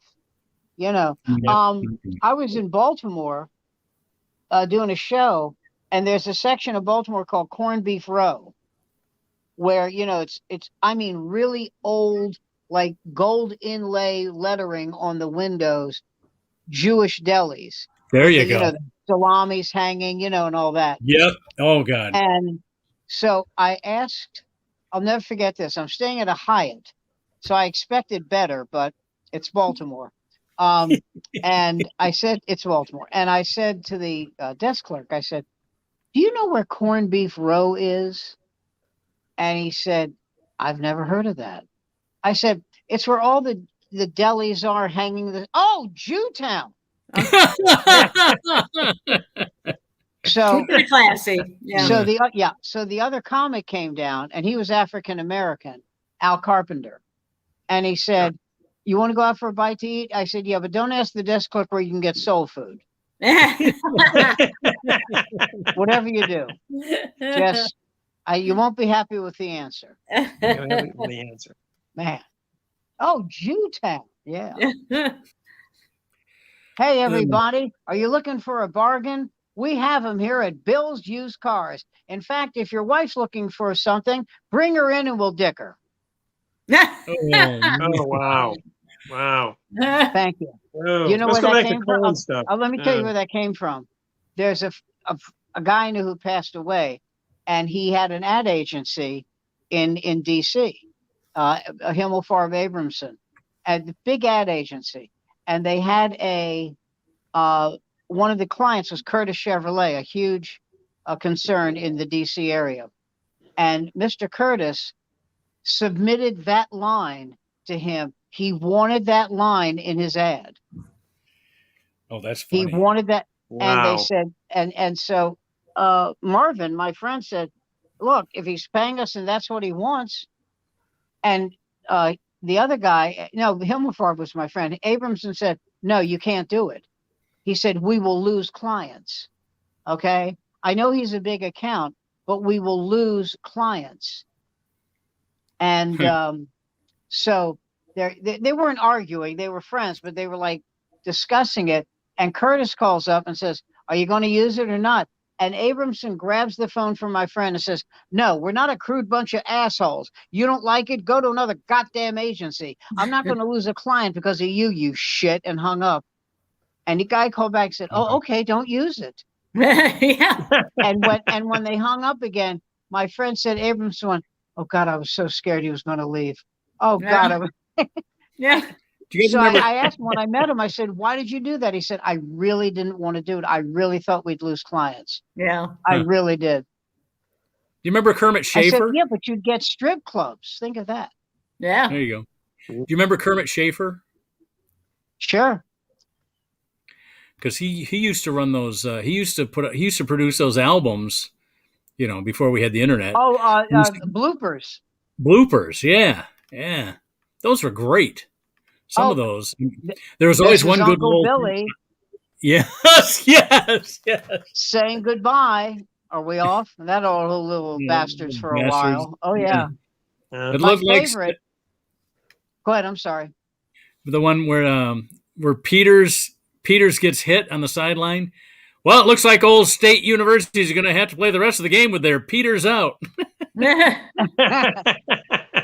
You know, I was in Baltimore doing a show, and there's a section of Baltimore called Corned Beef Row, where, you know, it's really old, like gold inlay lettering on the windows, Jewish delis. There you You go. know, the salami's hanging, you know, and all that. Yep. Oh God. And so I asked, I'll never forget this. I'm staying at a Hyatt, so I expected better, but it's Baltimore. And I said, it's Baltimore. And I said to the desk clerk, I said, do you know where Corned Beef Row is? And he said, I've never heard of that. I said, it's where all the delis are hanging. Jewtown. So Pretty classy. Yeah. So the other comic came down, and he was African American, Al Carpenter, and he said, "You want to go out for a bite to eat?" I said, "Yeah, but don't ask the desk clerk where you can get soul food. Whatever you do, just you won't be happy with the answer, The answer. man." Oh, Jewtown, yeah. Hey, everybody, are you looking for a bargain? We have them here at Bill's Used Cars. In fact, if your wife's looking for something, bring her in and we'll dick her. Oh wow. Thank you. Oh, You know let's where go that back came to from? Cohen stuff. Let me tell you where that came from. There's a guy I knew who passed away, and he had an ad agency in D.C., Himmelfarb Abramson, and the big ad agency. And they had one of the clients was Curtis Chevrolet, a huge concern in the D.C. area. And Mr. Curtis submitted that line to him. He wanted that line in his ad. Oh, that's He funny. wanted that. Wow. And they said, and so Marvin, my friend, said, look, if he's paying us and that's what he wants, and the other guy, no, Himmelfarb was my friend. Abramson said, no, you can't do it. He said, we will lose clients. Okay. I know he's a big account, but we will lose clients. And so they weren't arguing. They were friends, but they were like discussing it. And Curtis calls up and says, are you going to use it or not? And Abramson grabs the phone from my friend and says, no, we're not a crude bunch of assholes. You don't like it? Go to another goddamn agency. I'm not going to lose a client because of you, you shit, and hung up. And the guy called back and said, oh, okay, don't use it. Yeah. And when they hung up again, my friend said, Abramson, oh, God, I was so scared he was going to leave. Oh, God. I was... Yeah. Do you guys So remember? I asked him when I met him, I said, why did you do that? He said, I really didn't want to do it. I really thought we'd lose clients. Yeah. I Huh. really did. Do you remember Kermit I said, Schaefer? yeah, but you'd get strip clubs. Think of that. Yeah. There you go. Do you remember Kermit Schaefer? Sure. Because he used to run those. He used to produce those albums. You know, before we had the internet. Oh, Used bloopers. Bloopers, yeah. Those were great. Some of those. There was This always is one good Uncle old. Billy Yes. saying goodbye. Are we off? That old little Yeah, bastards for a bastards. while. Oh, yeah. It My looked like favorite. Go ahead. I'm sorry. the one where Peters gets hit on the sideline. Well, it looks like old State University is going to have to play the rest of the game with their Peters out.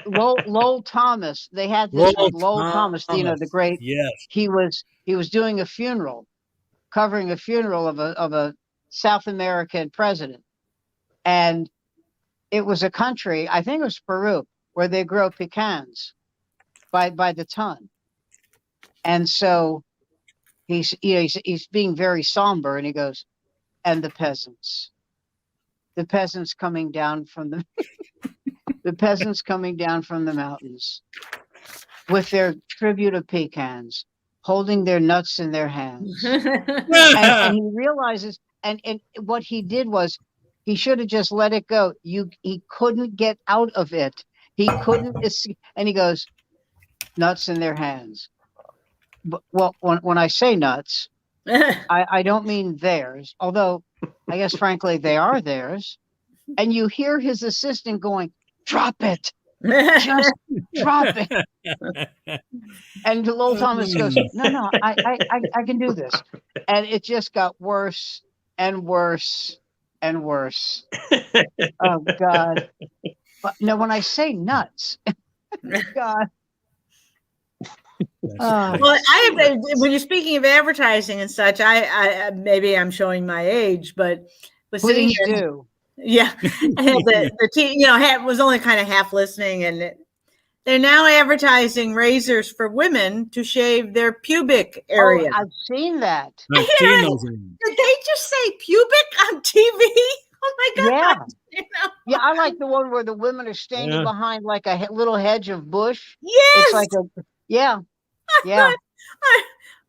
Lowell Thomas. They had this with Lowell Thomas, the great. Yes. He was doing a funeral, covering a funeral of a South American president, and it was a country, I think it was Peru, where they grow pecans by the ton, and so he's being very somber, and he goes, and the peasants coming down from the the peasants coming down from the mountains with their tribute of pecans, holding their nuts in their hands. And he realizes, and what he did was he should have just let it go. He couldn't get out of it. He couldn't. And he goes, nuts in their hands. But, well, when I say nuts, I don't mean theirs, although I guess, frankly, they are theirs. And you hear his assistant going, drop it. Just drop it. And Lowell Thomas goes, no, I can do this. And it just got worse and worse and worse. Oh, God. But no, when I say nuts, God. Well, when you're speaking of advertising and such, I maybe I'm showing my age, but was sitting Please here. do. Yeah, I had the was only kind of half listening, and they're now advertising razors for women to shave their pubic area. Oh, I've seen that. I've seen those. Did they just say pubic on TV? Oh my God! Yeah. You know? Yeah, I like the one where the women are standing behind like a little hedge of bush. Yes. It's like yeah.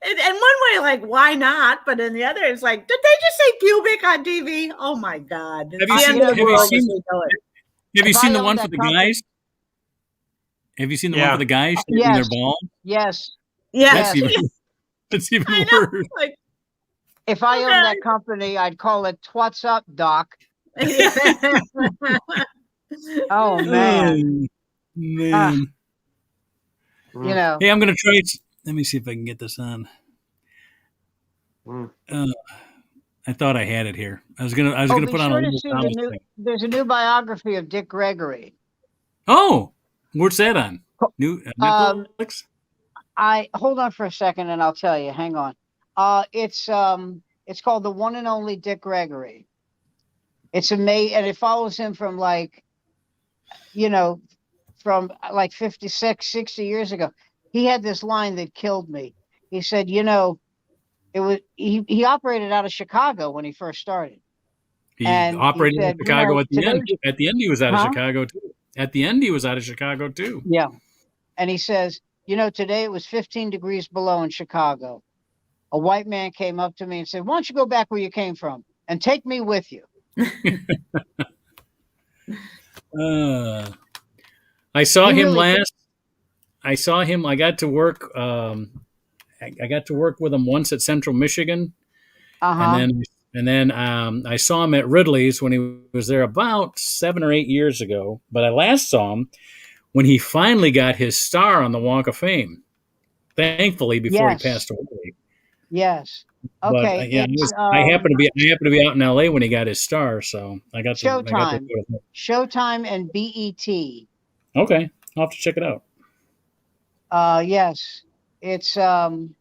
And one way, like, why not? But in the other, it's like, did they just say pubic on TV? Oh my God! Have you seen the one for the guys? Have you seen the one for the guys shaving their ball? Yes. Yeah. That's even worse. Like, if I owned that company, I'd call it "Twats Up, Doc." Oh man. Man. You know. Hey, I'm gonna try. Let me see if I can get this on. I thought I had it here. I was gonna put on a little Thomas thing. There's a new biography of Dick Gregory. Oh, where's that on? Netflix? I hold on for a second and I'll tell you. Hang on. It's called The One and Only Dick Gregory. It's amazing, and it follows him from from like 56, 60 years ago. He had this line that killed me. He said, he operated out of Chicago when he first started. He And operated he in said, Chicago at the end. today- At the end, he was out of Huh? Chicago too. At the end, he was out of Chicago too. Yeah. And he says, today it was 15 degrees below in Chicago. A white man came up to me and said, why don't you go back where you came from and take me with you? I saw You him really- last. I saw him. I got to work. I got to work with him once at Central Michigan, Uh-huh. and then I saw him at Ridley's when he was there about 7 or 8 years ago. But I last saw him when he finally got his star on the Walk of Fame. Thankfully, before Yes. he passed away. Yes. But Okay. yeah, It's I happened to be out in L.A. when he got his star, so I got to Showtime. go with him. Showtime and BET. Okay, I'll have to check it out. Yes. It's and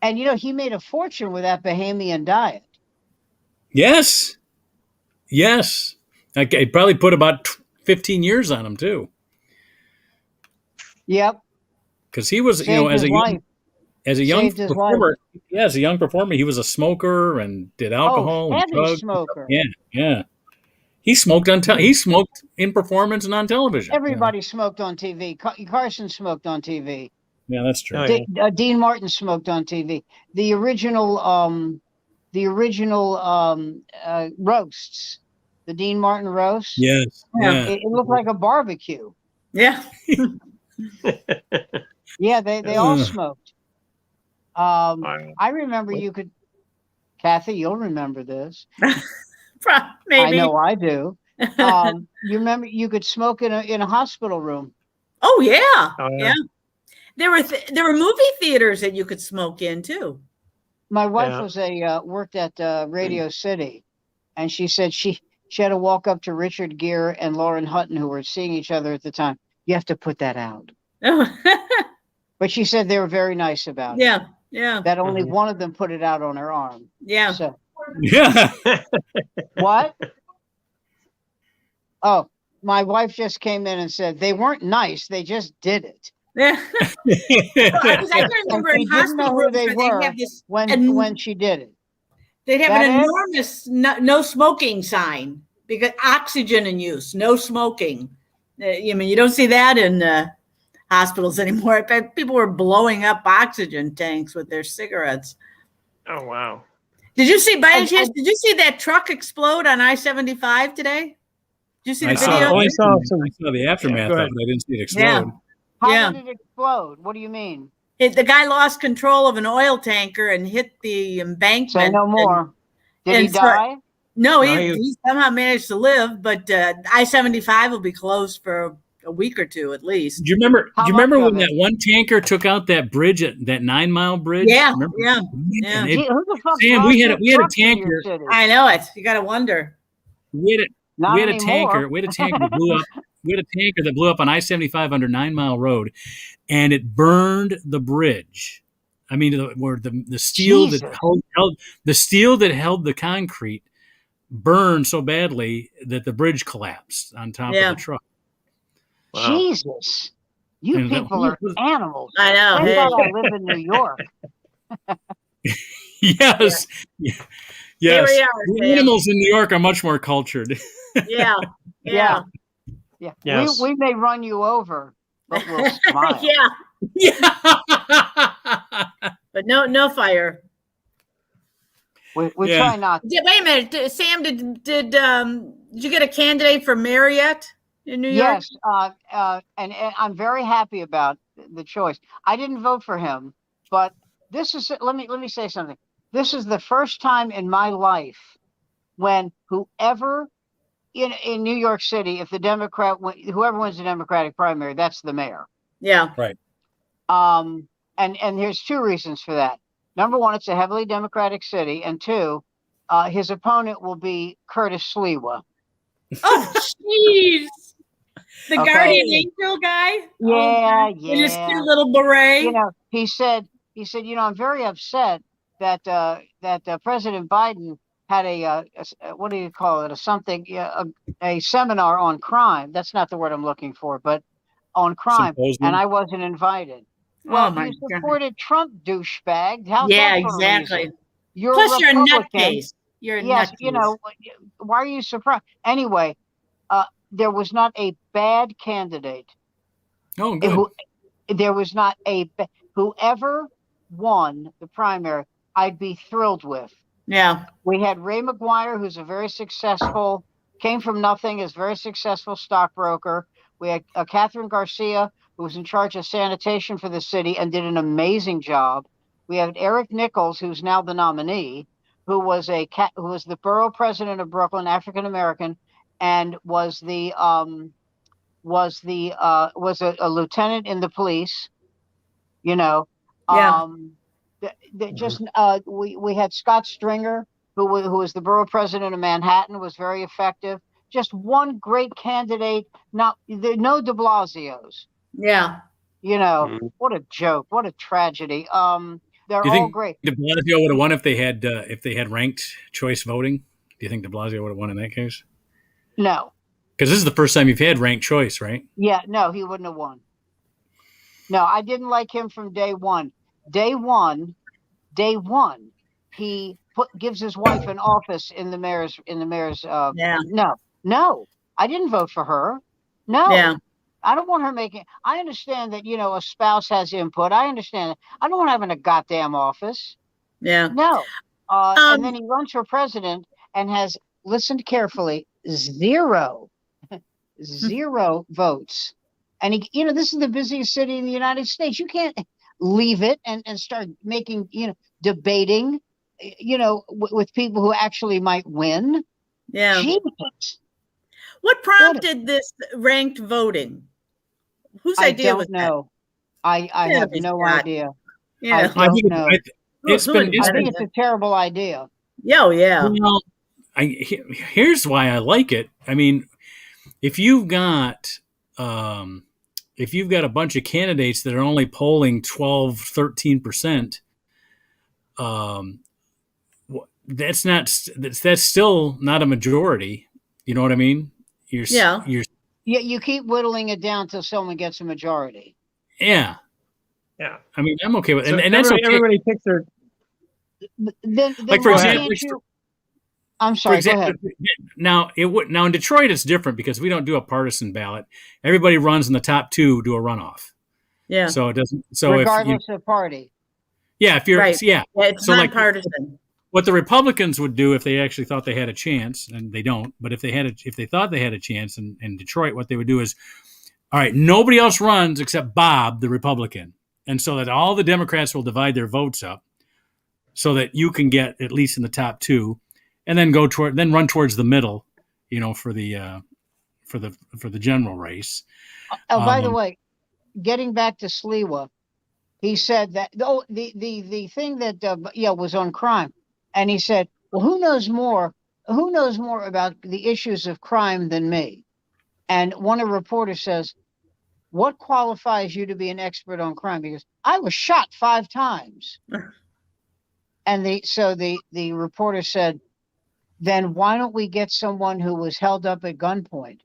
you know, he made a fortune with that Bahamian diet. Yes, yes. I probably put about 15 years on him too, Yep. because he was, Saved his life. as a young Saved his performer. Yeah, as a young performer, he was a smoker and did alcohol and Heavy drugs. smoker. Yeah, yeah. He smoked he smoked in performance and on television. Everybody smoked on TV. Carson smoked on TV. Yeah, that's true. Oh, yeah. Dean Martin smoked on TV. The original roasts, the Dean Martin roast. Yes, yeah. It looked like a barbecue. Yeah. Yeah, they all Ugh. smoked. Wow. I remember you could, Kathy, you'll remember this. Maybe. I know I do. You remember you could smoke in a hospital room. Oh yeah. Oh, Yeah. There were movie theaters that you could smoke in too. My wife Yeah. was worked at Radio City, and she said she had to walk up to Richard Gere and Lauren Hutton, who were seeing each other at the time. You have to put that out. Oh, But she said they were very nice about it. yeah. Yeah. That only Mhm. one of them put it out on her arm. Yeah. So Yeah. what? Oh, my wife just came in and said they weren't nice. They just did it. Yeah. Because I can remember And in she didn't know hospital who rooms they where were they'd have this, when she did it. they'd have That an is- enormous no smoking sign because oxygen in use, no smoking. I mean, you don't see that in hospitals anymore. In fact, people were blowing up oxygen tanks with their cigarettes. Oh, wow. Did you see, by any And- chance, did you see that truck explode on I-75 today? Did you see the I video? saw, I saw I saw the aftermath go of ahead. it. I didn't see it explode. Yeah. How Yeah. did it explode? What do you mean? The guy lost control of an oil tanker and hit the embankment. Say no and- more. Did he and so- die? No, No, he somehow managed to live, but I-75 will be closed for a week or two at least. Do you remember? How Do you remember much of when it? that one tanker took out that bridge at that 9 Mile bridge? Yeah, Remember? yeah, Man, yeah. it- Who the fuck Sam, drives we had a that truck in your tanker. city? I know it. You got to wonder. we had a Not we had a anymore. tanker. We had a tanker that blew up. We had a tanker that blew up on I-75 under 9 Mile Road, and it burned the bridge. I mean, where the steel Jesus. that held the steel that held the concrete burned so badly that the bridge collapsed on top Yeah. of the truck. Wow. Jesus. You And that- people are animals. I know. Thank Hey. God I live in New York. Yes, yeah. Here Yes. we are, The Sam. animals in New York are much more cultured. Yeah, yeah, Yeah. Yes. We may run you over, but we'll smile. yeah. Yeah. But no fire. We Yeah. try not to. Wait a minute, Sam. Did you get a candidate for mayor yet in New York? Yes, and I'm very happy about the choice. I didn't vote for him, but this is let me say something. This is the first time in my life when whoever in New York City, if the whoever wins the Democratic primary, that's the mayor. Yeah. And here's two reasons for that. Number one, it's a heavily Democratic city, and two, his opponent will be Curtis Sliwa. Oh, jeez. The Okay. guardian angel guy. Yeah, In his yeah. cute little beret. You know, he said, I'm very upset that President Biden had a what do you call it? A seminar on crime. That's not the word I'm looking for, but on crime, Symposium. and I wasn't invited. Well, Oh, my you God. supported Trump, douchebag. How's Yeah, that for a exactly. reason? You're Plus, you're a Republican. nutcase. You're a Yes, nutcase. you know, why are you surprised? Anyway, there was not a bad candidate. Oh, good. There was not whoever won the primary, I'd be thrilled with. Yeah. We had Ray McGuire, who's a very successful, came from nothing, is a very successful stockbroker. We had Catherine Garcia, who was in charge of sanitation for the city and did an amazing job. We had Eric Nichols, who's now the nominee, who was the borough president of Brooklyn, African American, and was a lieutenant in the police. You know, Yeah. we had Scott Stringer, who was the borough president of Manhattan, was very effective. Just one great candidate. No De Blasios. Yeah. You know, Mhm. what a joke! What a tragedy. They're Do you all think great. De Blasio would have won if they had ranked choice voting? Do you think De Blasio would have won in that case? No, Because this is the first time you've had ranked choice, right? yeah, no, he wouldn't have won. No, I didn't like him from day one. Day one, he gives his wife an office in the mayor's. Yeah. No, I didn't vote for her. No, Yeah. I don't want her making. I understand that a spouse has input. I understand. I don't want to have in a goddamn office. Yeah. No. And Um, then he runs for president and has listened carefully zero votes. And this is the busiest city in the United States. You can't leave it and start making, debating, with people who actually might win. yeah. Jesus. What prompted this ranked voting? Whose I idea was don't know. I Yeah, have it's no not. idea. that? Yeah. I don't know. It's Who been. invented I think it? it's a terrible idea. Yeah. Oh, yeah. Well, here's why I like it. I mean, if you've got a bunch of candidates that are only polling 12, 13%, that's still not a majority. You know what I mean? Yeah. You keep whittling it down till someone gets a majority. Yeah. Yeah. I mean, I'm okay with it. So And that's okay. everybody picks their. Then Like, for why example, can't you- I'm sorry. Go ahead. now in Detroit it's different because we don't do a partisan ballot. Everybody runs in the top two, do a runoff. Yeah. So it doesn't. So Regardless of party. if you're Right. yeah. Yeah, it's So, like, nonpartisan. What the Republicans would do if they actually thought they had a chance, and they don't, but if they thought they had a chance in Detroit, what they would do is, all right, nobody else runs except Bob, the Republican, and so that all the Democrats will divide their votes up, so that you can get at least in the top two, and then run towards the middle, for the general race. Oh, by the Um, way, getting back to Sliwa, he said that the thing that was on crime, and he said, "Well, who knows more about the issues of crime than me?" And one of the reporters says, "What qualifies you to be an expert on crime?" Because I was shot 5 times. And the reporter said, "Then why don't we get someone who was held up at gunpoint?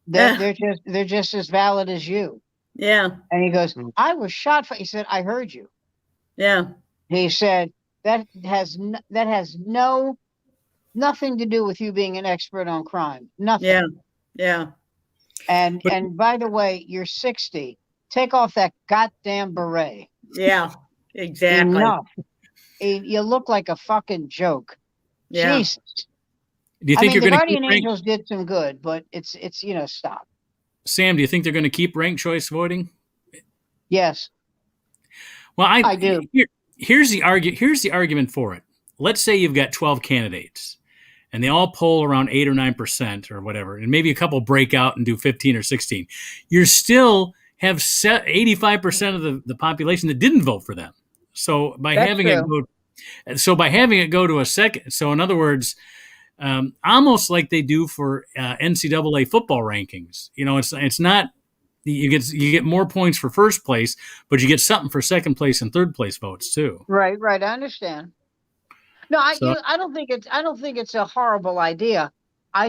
They're just as valid as you." Yeah. And he goes, "I was shot." He said, "I heard you." Yeah. He said, that has nothing to do with you being an expert on crime. Nothing. Yeah. Yeah. And by the way, you're 60. Take off that goddamn beret. Yeah. Exactly. Enough. You look like a fucking joke. Yeah. Jesus. do you I think mean, you're the going to Guardian keep ranked, Angels did some good, but it's stop. Sam? Do you think they're going to keep ranked choice voting? Yes. Well, I do. Here's the argument for it. Let's say you've got 12 candidates, and they all poll around 8 or 9% or whatever, and maybe a couple break out and do 15 or 16. You still have 85% of the population that didn't vote for them. So by That's having true. it go to a second, so in other words, almost like they do for NCAA football rankings. It's not. You get more points for first place, but you get something for second place and third place votes too. Right. I understand. No, I don't think it's a horrible idea. I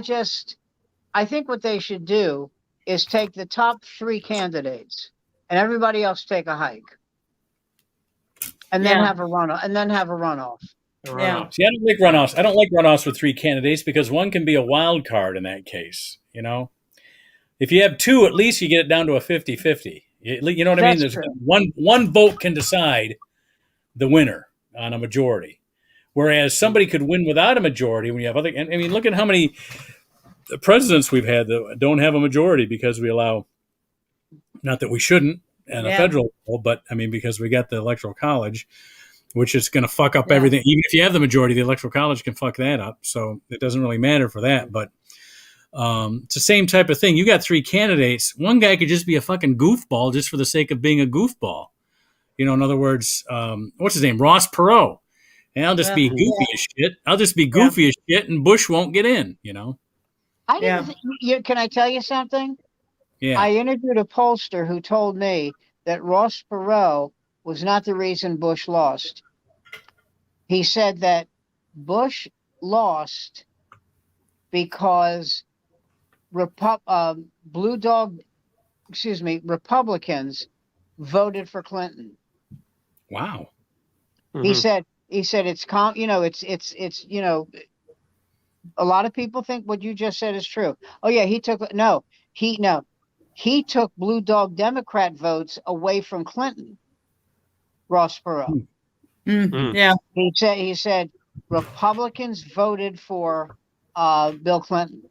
think what they should do is take the top 3 candidates and everybody else take a hike. And then Yeah. have a runoff. Yeah. See, I don't like runoffs. I don't like runoffs with 3 candidates because one can be a wild card in that case. If you have 2, at least you get it down to a 50-50. You know what I mean? That's There's true. one vote can decide the winner on a majority. Whereas somebody could win without a majority when you have other. And I mean, look at how many presidents we've had that don't have a majority because we allow. Not that we shouldn't at a federal level, but I mean because we got the Electoral College, which is going to fuck up everything. Even if you have the majority, the Electoral College can fuck that up. So it doesn't really matter for that. But it's the same type of thing. You got 3 candidates. One guy could just be a fucking goofball just for the sake of being a goofball. You know, in other words, what's his name? Ross Perot. And I'll just be goofy as shit. I'll just be goofy as shit, and Bush won't get in. You know. I didn't. Can I tell you something? Yeah. I interviewed a pollster who told me that Ross Perot was not the reason Bush lost. He said that Bush lost because Republicans voted for Clinton. Wow. Mhm. He said it's a lot of people think what you just said is true. Oh yeah, he took Blue Dog Democrat votes away from Clinton. Ross Perot. Yeah. He said Republicans voted for Bill Clinton.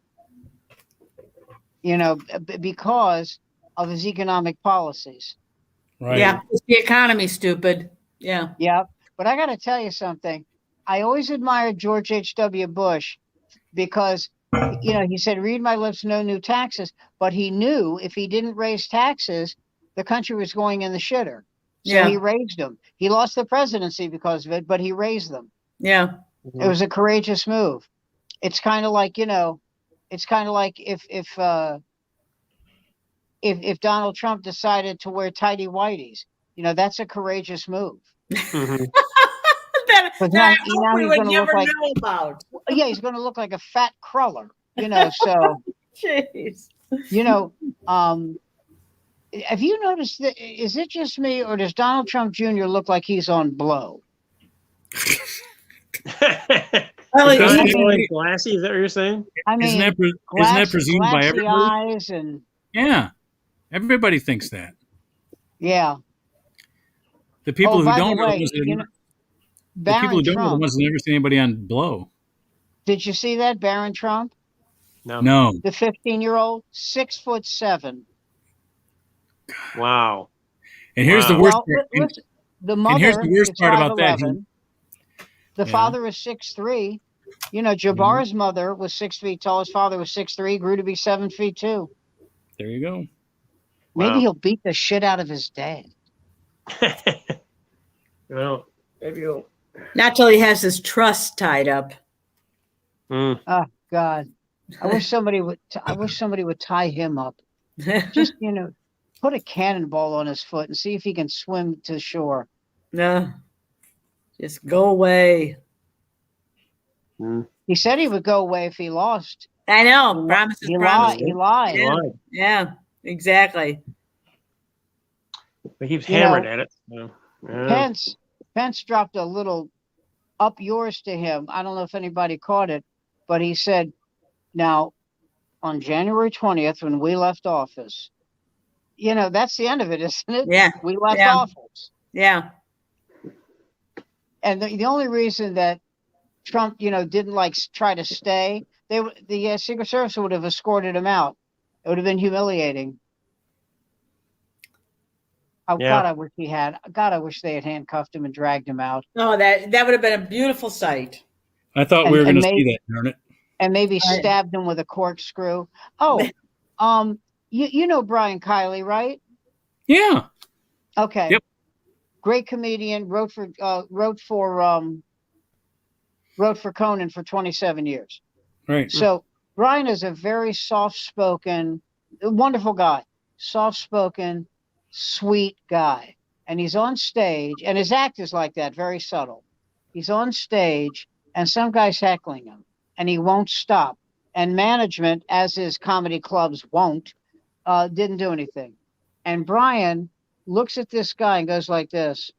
Because of his economic policies. Right. Yeah. It's the economy, stupid. Yeah. Yeah. But I got to tell you something. I always admired George H.W. Bush because, he said, read my lips, no new taxes. But he knew if he didn't raise taxes, the country was going in the shitter. So he raised them. He lost the presidency because of it, but he raised them. Yeah. It was a courageous move. It's kind of like, if Donald Trump decided to wear tighty whities, that's a courageous move. Mhm. that But I now hope we he's would gonna never look like- know about. Yeah, he's going to look like a fat cruller, so, Jeez. have you noticed that? Is it just me or does Donald Trump Jr. look like he's on blow? Well, Is Doesn't that he- going glassy? Is that what you're saying? I Isn't mean, that presumed by glassy everybody? eyes and Yeah. Everybody thinks that. yeah. The people who by the don't are the way, ones that the people Barron who don't are the Trump. ones that never seen anybody on blow. Did you see that Barron Trump, No. the 15-year-old, 6'7"? Wow. And here's the Wow. worst Well, part. listen, the and here's mother the worst is part about that. 5'11". The Yeah. father is 6'3". Jabbar's mother was 6 feet tall. His father was 6'3", grew to be 7 feet too. There you go. Maybe Wow. he'll beat the shit out of his dad. Well, maybe you'll. Not till he has his trust tied up. Mm. Oh God, I wish somebody would. I wish somebody would tie him up. Just put a cannonball on his foot and see if he can swim to shore. No. Just go away. He said he would go away if he lost. I know. Promises, He lied. promises. He lied. Yeah. Lied. Yeah, exactly. He keeps You hammered know, at it. So, yeah. Pence dropped a little up yours to him. I don't know if anybody caught it, but he said, now on January 20th, when we left office, that's the end of it, isn't it? Yeah. We left Yeah. office. Yeah. And the only reason that Trump, didn't try to stay, the Secret Service would have escorted him out. It would have been humiliating. Oh Yeah. God, I wish he had. God, I wish they had handcuffed him and dragged him out, Oh, that would have been a beautiful sight. I thought we And- were going to and see maybe- that, darn it. and maybe Right. stabbed him with a corkscrew. Oh, you know Brian Kiley, right? Yeah. Okay. Yep. Great comedian. Wrote for Conan for 27 years. Right. So Brian is a very soft-spoken, wonderful guy, soft-spoken, sweet guy. And he's on stage, and his act is like that, very subtle. He's on stage, and some guy's heckling him, and he won't stop. And management, as his comedy clubs won't, didn't do anything. And Brian looks at this guy and goes like this,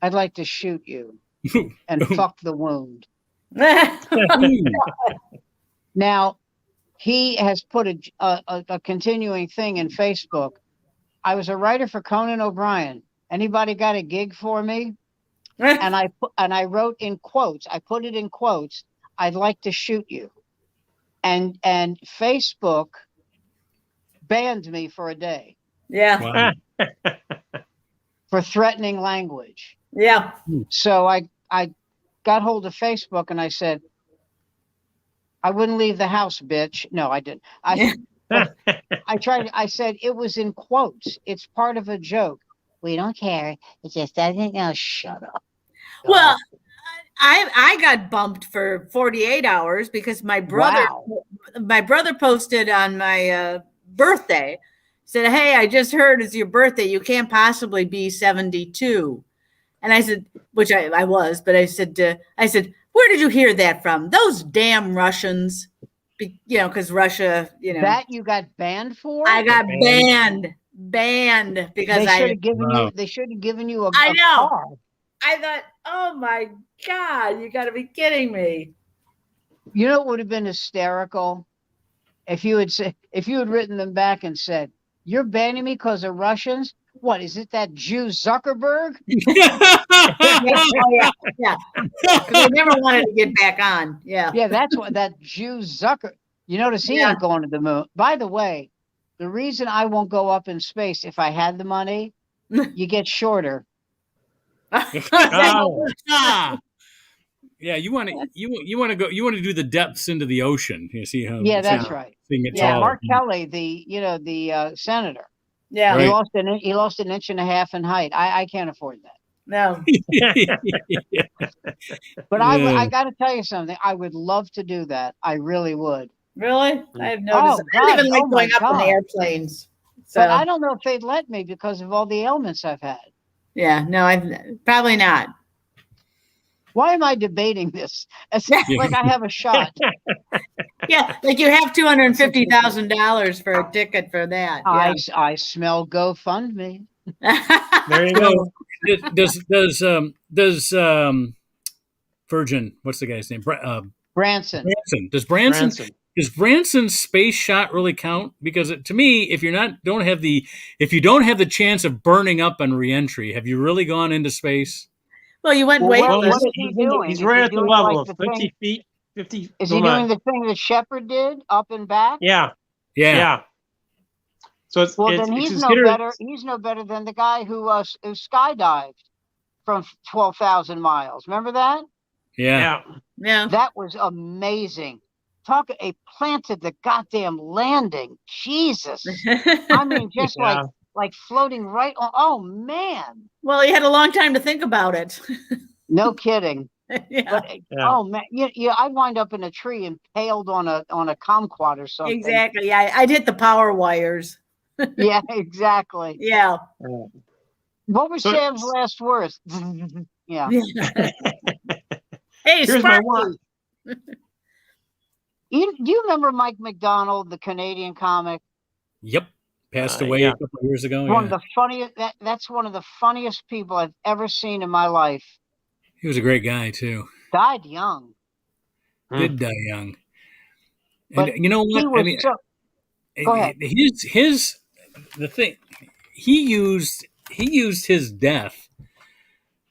I'd like to shoot you and fuck the wound. Now, he has put a continuing thing in Facebook. I was a writer for Conan O'Brien. Anybody got a gig for me? and I wrote in quotes. I put it in quotes. I'd like to shoot you, and Facebook banned me for a day Yeah. Wow. for threatening language. Yeah. So I got hold of Facebook and I said, I wouldn't leave the house, bitch. No, I didn't. I tried. I said it was in quotes. It's part of a joke. We don't care. It just doesn't. No, shut up. Well, I got bumped for 48 hours because my brother posted on my birthday, said, "Hey, I just heard it's your birthday. You can't possibly be 72." And I said, which I was, but I said, where did you hear that from? Those damn Russians, because Russia, that you got banned for. I got banned because they should have given Wow. you. They should have given you a know. car. I thought, oh my God, you got to be kidding me. You know, it would have been hysterical if you had written them back and said, "You're banning me because of Russians." What is it? That Jew Zuckerberg? Yeah. Because I never wanted to get back on. Yeah. Yeah, that's what that Jew Zucker. You notice he ain't going to the moon. By the way, the reason I won't go up in space if I had the money, you get shorter. Oh. Yeah, you want to do the depths into the ocean. You see how? Yeah, that's right. Thing gets Yeah, all- Mark Kelly, the senator, Yeah. Right. he lost an inch and a half in height. I can't afford that. No. But Yeah. I got to tell you something. I would love to do that. I really would. Really? I have no Oh, desire. I don't even God. like Oh, my going up in God. airplanes. So But I don't know if they'd let me because of all the ailments I've had. yeah, no, I probably not. Why am I debating this? It's like I have a shot. Yeah, like you have $250,000 for a ticket for that. I smell GoFundMe. Yeah. There you go. Does Virgin? What's the guy's name? Branson. Branson. Does Branson's space shot really count? Because to me, if you don't have the chance of burning up on reentry, have you really gone into space? Well, you went Well, weightless. what is he doing? He's Is right he at the doing level like of the 50 thing- feet. 50. Is he doing the thing that Shepard did, up and back? Yeah. Yeah. Yeah. So it's Well, it's, then it's he's no considered- better. He's no better than the guy who skydived from 12,000 miles. Remember that? Yeah. Yeah. Yeah. That was amazing. They planted the goddamn landing. Jesus. I mean, just Yeah. like floating right on. Oh man. Well, you had a long time to think about it. No kidding. Yeah, But oh man, yeah, I'd wind up in a tree impaled on a kumquat or something. exactly. Yeah, I'd hit the power wires. Yeah, exactly. Yeah. What was So- Sam's last words? Yeah. Hey, Here's my Sparky. word. Do you remember Mike McDonald, the Canadian comic? Yep. Passed away yeah. a couple of years ago. One Yeah. of the funniest. That's one of the funniest people I've ever seen in my life. He was a great guy too. Died young. Did die young. But And you know what? He was I mean, Go ahead. his the thing he used his death.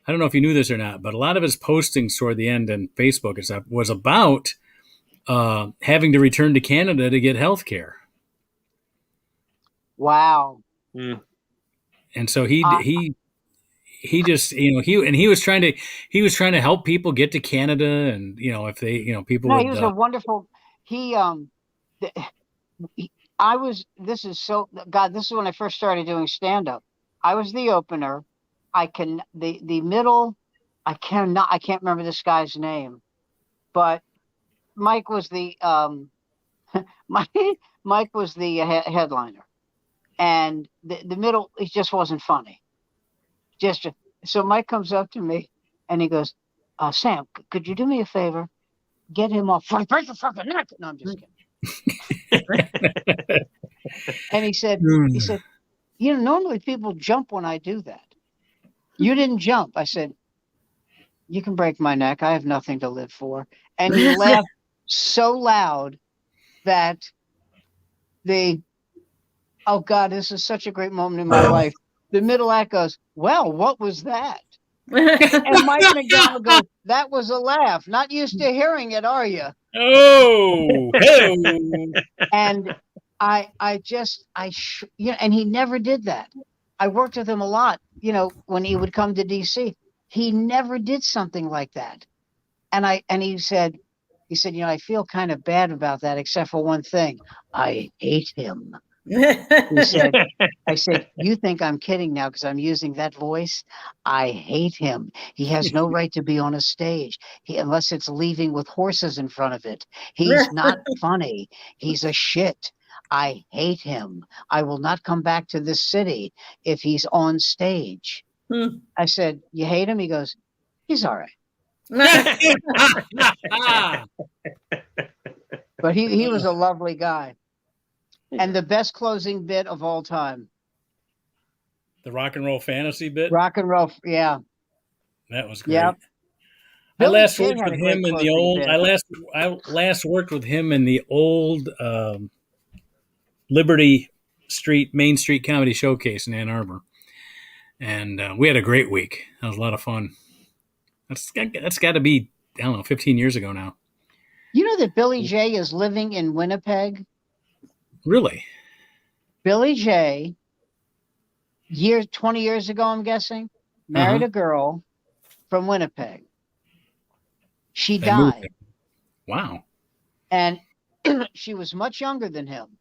I don't know if you knew this or not, but a lot of his postings toward the end on Facebook and stuff was about having to return to Canada to get health care. wow. And so he just he was trying to help people get to Canada, and if they people No, would, he was a wonderful. I was. This is so. God, this is when I first started doing stand up. I was the opener. The middle. I can't remember this guy's name, but Mike was the Mike was the headliner, and the middle. It just wasn't funny. So Mike comes up to me and he goes, "Sam, could you do me a favor? Get him off. Break the fucking neck." No, I'm just kidding. And he said, normally people jump when I do that. You didn't jump. I said, you can break my neck. I have nothing to live for. And he laughed so loud that oh God, this is such a great moment in my life. The middle act goes, well, what was that? And Mike McDonald goes, "That was a laugh. Not used to hearing it, are you?" Oh, hello. And and he never did that. I worked with him a lot, when he would come to DC. He never did something like that. And he said, I feel kind of bad about that, except for one thing. I hate him. He said, I said, "You think I'm kidding now because I'm using that voice? I hate him. He has no right to be on a stage unless it's leaving with horses in front of it. He's not funny. He's a shit. I hate him. I will not come back to this city if he's on stage." I said, "You hate him?" He goes, "He's all right." But he was a lovely guy. And the best closing bit of all time. The rock and roll fantasy bit. Rock and roll, yeah. That was great. Yep. I Billy last J worked had with a great him in the closing old. bit. I last worked with him in the old Liberty Street Main Street Comedy Showcase in Ann Arbor, and we had a great week. That was a lot of fun. That's got to be, I don't know, 15 years ago now. You know that Billy J is living in Winnipeg? Really? Billy J, 20 years ago, I'm guessing, married a girl from Winnipeg. She They moved died, there. Wow. and she was much younger than him.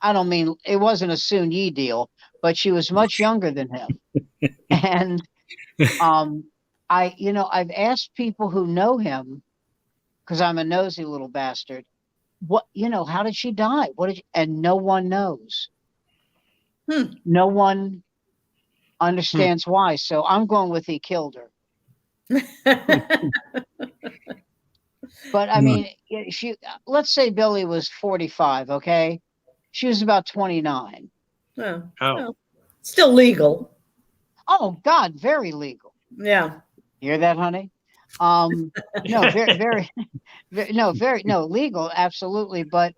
I don't mean it wasn't a Soon Yi deal, but she was much younger than him. And I've asked people who know him, because I'm a nosy little bastard, how did she die? And no one knows. No one understands why. So I'm going with he killed her. But I mean, let's say Billy was 45, okay? She was about 29. Oh. Oh. Still legal. Oh God, very legal. Yeah. Hear that, honey? No, very legal, absolutely. But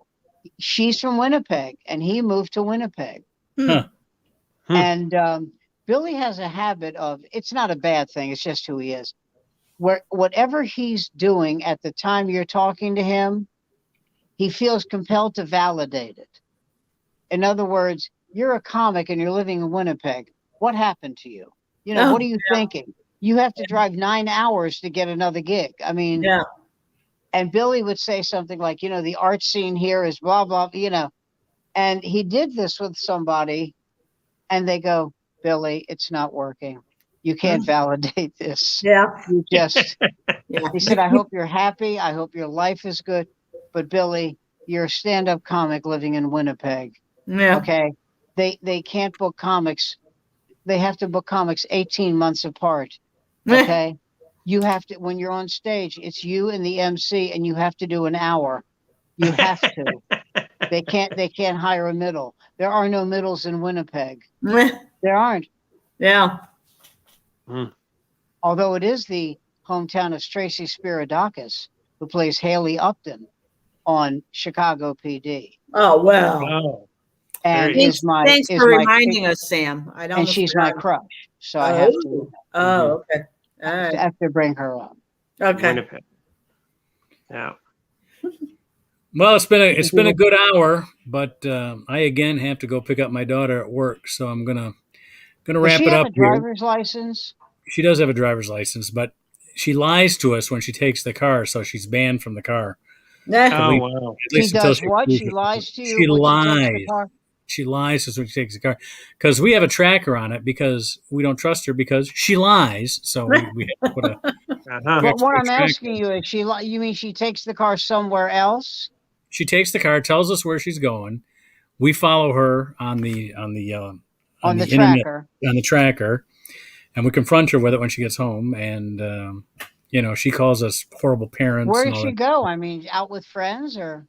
she's from Winnipeg, and he moved to Winnipeg. Huh. And Billy has a habit of, it's not a bad thing, it's just who he is. Where whatever he's doing at the time you're talking to him, he feels compelled to validate it. In other words, you're a comic and you're living in Winnipeg. What happened to you? What are you thinking? You have to drive 9 hours to get another gig. I mean, Yeah. And Billy would say something like, the art scene here is blah, blah, And he did this with somebody, and they go, "Billy, it's not working. You can't validate this. Yeah. You just," Yeah. he said, "I hope you're happy. I hope your life is good. But Billy, you're a stand-up comic living in Winnipeg. Yeah. Okay. They can't book comics. They have to book comics 18 months apart. Okay. You have to, when you're on stage, it's you and the MC, and you have to do an hour. You have to. They can't hire a middle. There are no middles in Winnipeg. There aren't. Yeah. Although it is the hometown of Tracy Spiridakis, who plays Haley Upton on Chicago PD. Oh, well. Oh. And Thanks- Thanks for reminding us, Sam. I don't. And she's my crush, so I have to Oh, okay. All right. have to bring her up. Okay. Winnipeg. Yeah. Well, it's been a good hour, but I again have to go pick up my daughter at work, so I'm gonna Does wrap she it have up a here. driver's license? She does have a driver's license, but she lies to us when she takes the car, so she's banned from the car. Nah. Oh, wow. At She least until does what? proves She it. lies to you? She when lies. She takes the car? She lies to us when she takes the car because we have a tracker on it because we don't trust her because she lies. So we have to put a. Uh-huh. But what I'm Tracker. asking you is, you mean she takes the car somewhere else? She takes the car, tells us where she's going. We follow her on the On the internet, tracker. on the tracker, and we confront her with it when she gets home. And she calls us horrible parents. Where and did all she that. go? I mean, out with friends or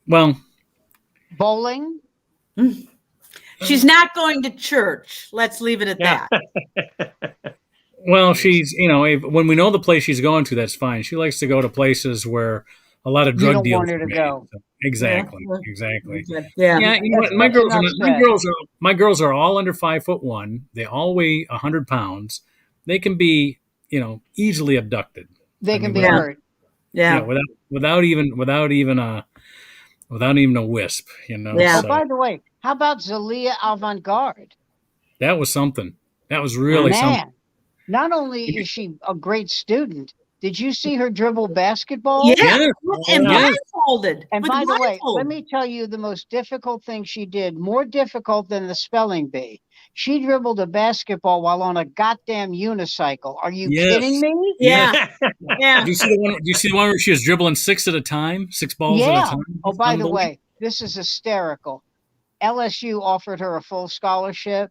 Well, bowling? She's not going to church. Let's leave it at Yeah. that. Well, she's, when we know the place she's going to, that's fine. She likes to go to places where a lot of You drug don't deals. want her to were made. go. So, exactly. Yeah. Exactly. Yeah. Yeah, you know what? That's enough said. My girls are all under 5'1". They all weigh 100 pounds. They can be, easily abducted. They can be without, hurt. Yeah. without even a wisp. Yeah. Oh, So by the way, how about Zalia Avant-Garde? that was something. That was really something. Man, not only is she a great student, did you see her dribble basketball? Yeah. Yeah. And Yeah. blindfolded. And With by the way, blindfold. let me tell you the most difficult thing she did, more difficult than the spelling bee. She dribbled a basketball while on a goddamn unicycle. Are you Yes. kidding me? Yeah. Yeah. Do you see the one where she was dribbling 6 at a time, 6 balls at a Yeah. time? Oh, by the Unbelievable. way, this is hysterical. LSU offered her a full scholarship.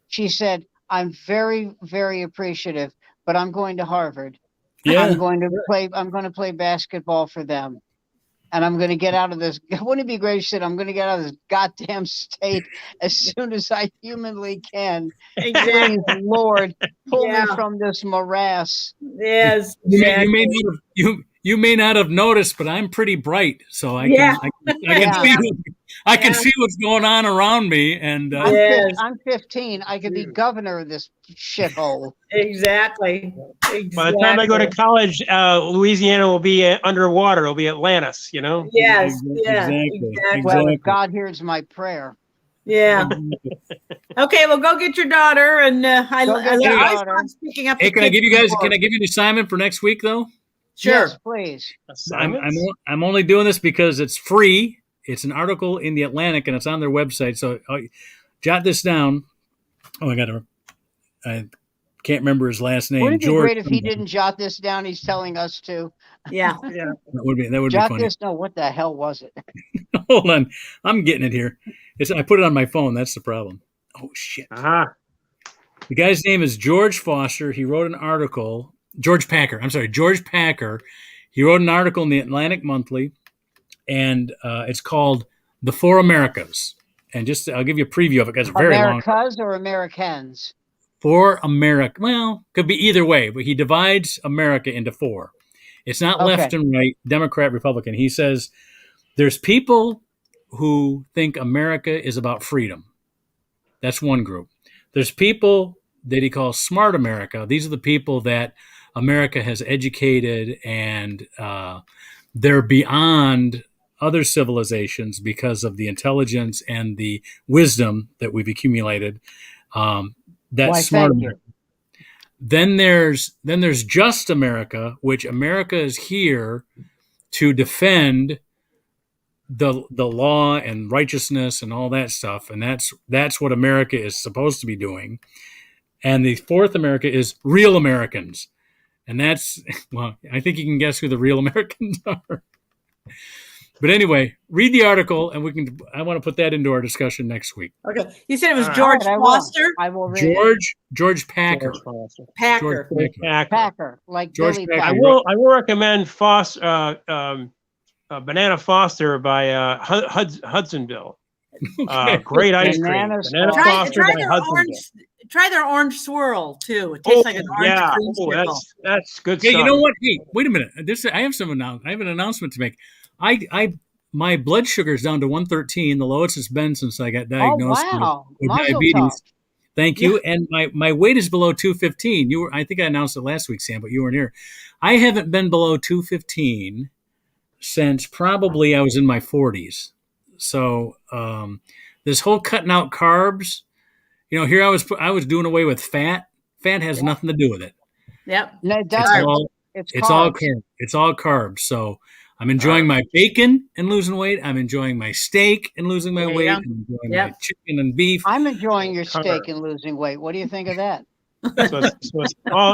She said, I'm very, very appreciative, but I'm going to Harvard. Yeah. I'm going to play basketball for them. And I'm going to get out of this. Wouldn't it be great if she said, I'm going to get out of this goddamn state as soon as I humanly can. Exactly. Please, Lord, pull Yeah. me from this morass. Yes. You may not have noticed, but I'm pretty bright, so I Yeah. can see what's going on around me, and Yes. I'm 15. I could be governor of this shithole. Exactly. By the time I go to college, Louisiana will be underwater. It'll be Atlantis, Yes. Yeah. Exactly. Exactly. Well, if God hears my prayer. Yeah. Okay. Well, go get your daughter, and I Go get your always daughter. love speaking up. Hey, to can I kids give you guys? before. Can I give you an assignment for next week, though? Sure. Yes, please. I'm only doing this because it's free. It's an article in the Atlantic, and it's on their website. So jot this down. Oh, I can't remember his last name. Wouldn't it be George. great if he didn't jot this down? He's telling us to. Yeah. Yeah. That would be Jot funny. this. No, what the hell was it? Hold on, I'm getting it here. I put it on my phone. That's the problem. Oh shit. Uh-huh. The guy's name is George Foster. He wrote an article. George Packer. I'm sorry, George Packer. He wrote an article in the Atlantic Monthly, and it's called "The Four Americas." And I'll give you a preview of it because it's very long. Americas or Americans? For America. Well, could be either way, but he divides America into 4. It's not left and right, Democrat, Republican. He says there's people who think America is about freedom. That's one group. There's people that he calls smart America. These are the people that America has educated, and they're beyond other civilizations because of the intelligence and the wisdom that we've accumulated. That's Why, smart thank you. America. Then there's just America, which America is here to defend the law and righteousness and all that stuff, and that's what America is supposed to be doing. And the fourth America is real Americans, and that's, well, I think you can guess who the real Americans are. But anyway, read the article, and I want to put that into our discussion next week. Okay. You said it was All right. George All right, I will. Foster? I will read George Packer. George Foster. Packer. George Packer. Packer. Packer, like George Billy Packer. I Packer. will recommend Banana Foster by Hudsonville. Great ice cream. Bananas Banana Foster. Foster by Hudsonville. Try their orange swirl too. It tastes like an orange yeah. creamsicle. That's good Yeah, stuff. you know what? Hey, wait a minute. I have an announcement to make. My blood sugar is down to 113, the lowest it's been since I got Oh, diagnosed wow. with Mazel diabetes. tov. Thank you. And my weight is below 215. I think I announced it last week, Sam, but you weren't here. I haven't been below 215 since probably I was in my 40s. So this whole cutting out carbs, here I was doing away with fat. Fat has nothing to do with it. Yep. No, it It's doesn't. all It's all carbs. carbs. It's all carbs. So I'm enjoying my bacon and losing weight. I'm enjoying my steak and losing my There you weight. go. I'm enjoying Yep. my chicken and beef. I'm enjoying your Carb. steak and losing weight. What do you think of that?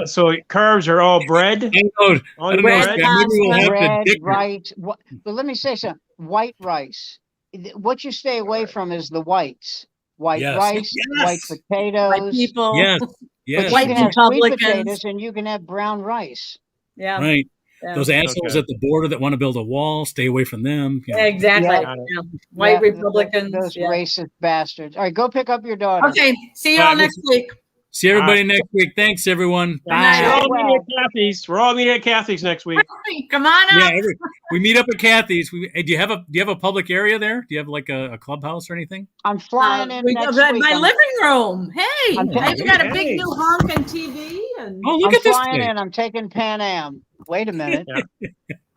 So carbs are all bread. I don't know. All I don't know. bread, Maybe we'll have to Bread, dick it. rice. But let me say something. White rice. What you stay away from is the whites. White Yes. rice, Yes. white potatoes. White people. Yes. But Yes. you White can have sweet Republicans. potatoes and you can have brown rice. Yeah. Right. Yeah. Those assholes Okay. at the border that want to build a wall, stay away from them. Exactly. Yeah. Yeah. White Yeah, Republicans. Those yeah. racist bastards. All right, go pick up your daughter. Okay. See you All all right, next week. See everybody next week. Thanks, everyone. night. We're Bye. all meeting at Kathy's. We're all meeting at Kathy's next week. Come on Yeah, up. we meet up at Kathy's. Hey, do you have a public area there? Do you have like a clubhouse or anything? I'm flying in We next got week. my I'm- living room. Hey, I'm- I even got a Hey. big new honking TV. And Oh, look I'm at this flying place. in. I'm taking Pan Am. Wait a minute.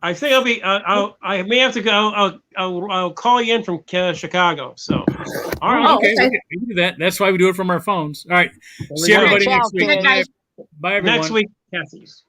I think I'll be. I may have to go. I'll call you in from Chicago. So, all right. Oh, okay. okay. We can do that. That's why we do it from our phones. All right. There we See go. everybody Ciao, next week. kids. Guys. Bye, everyone. Next week, Kathy's.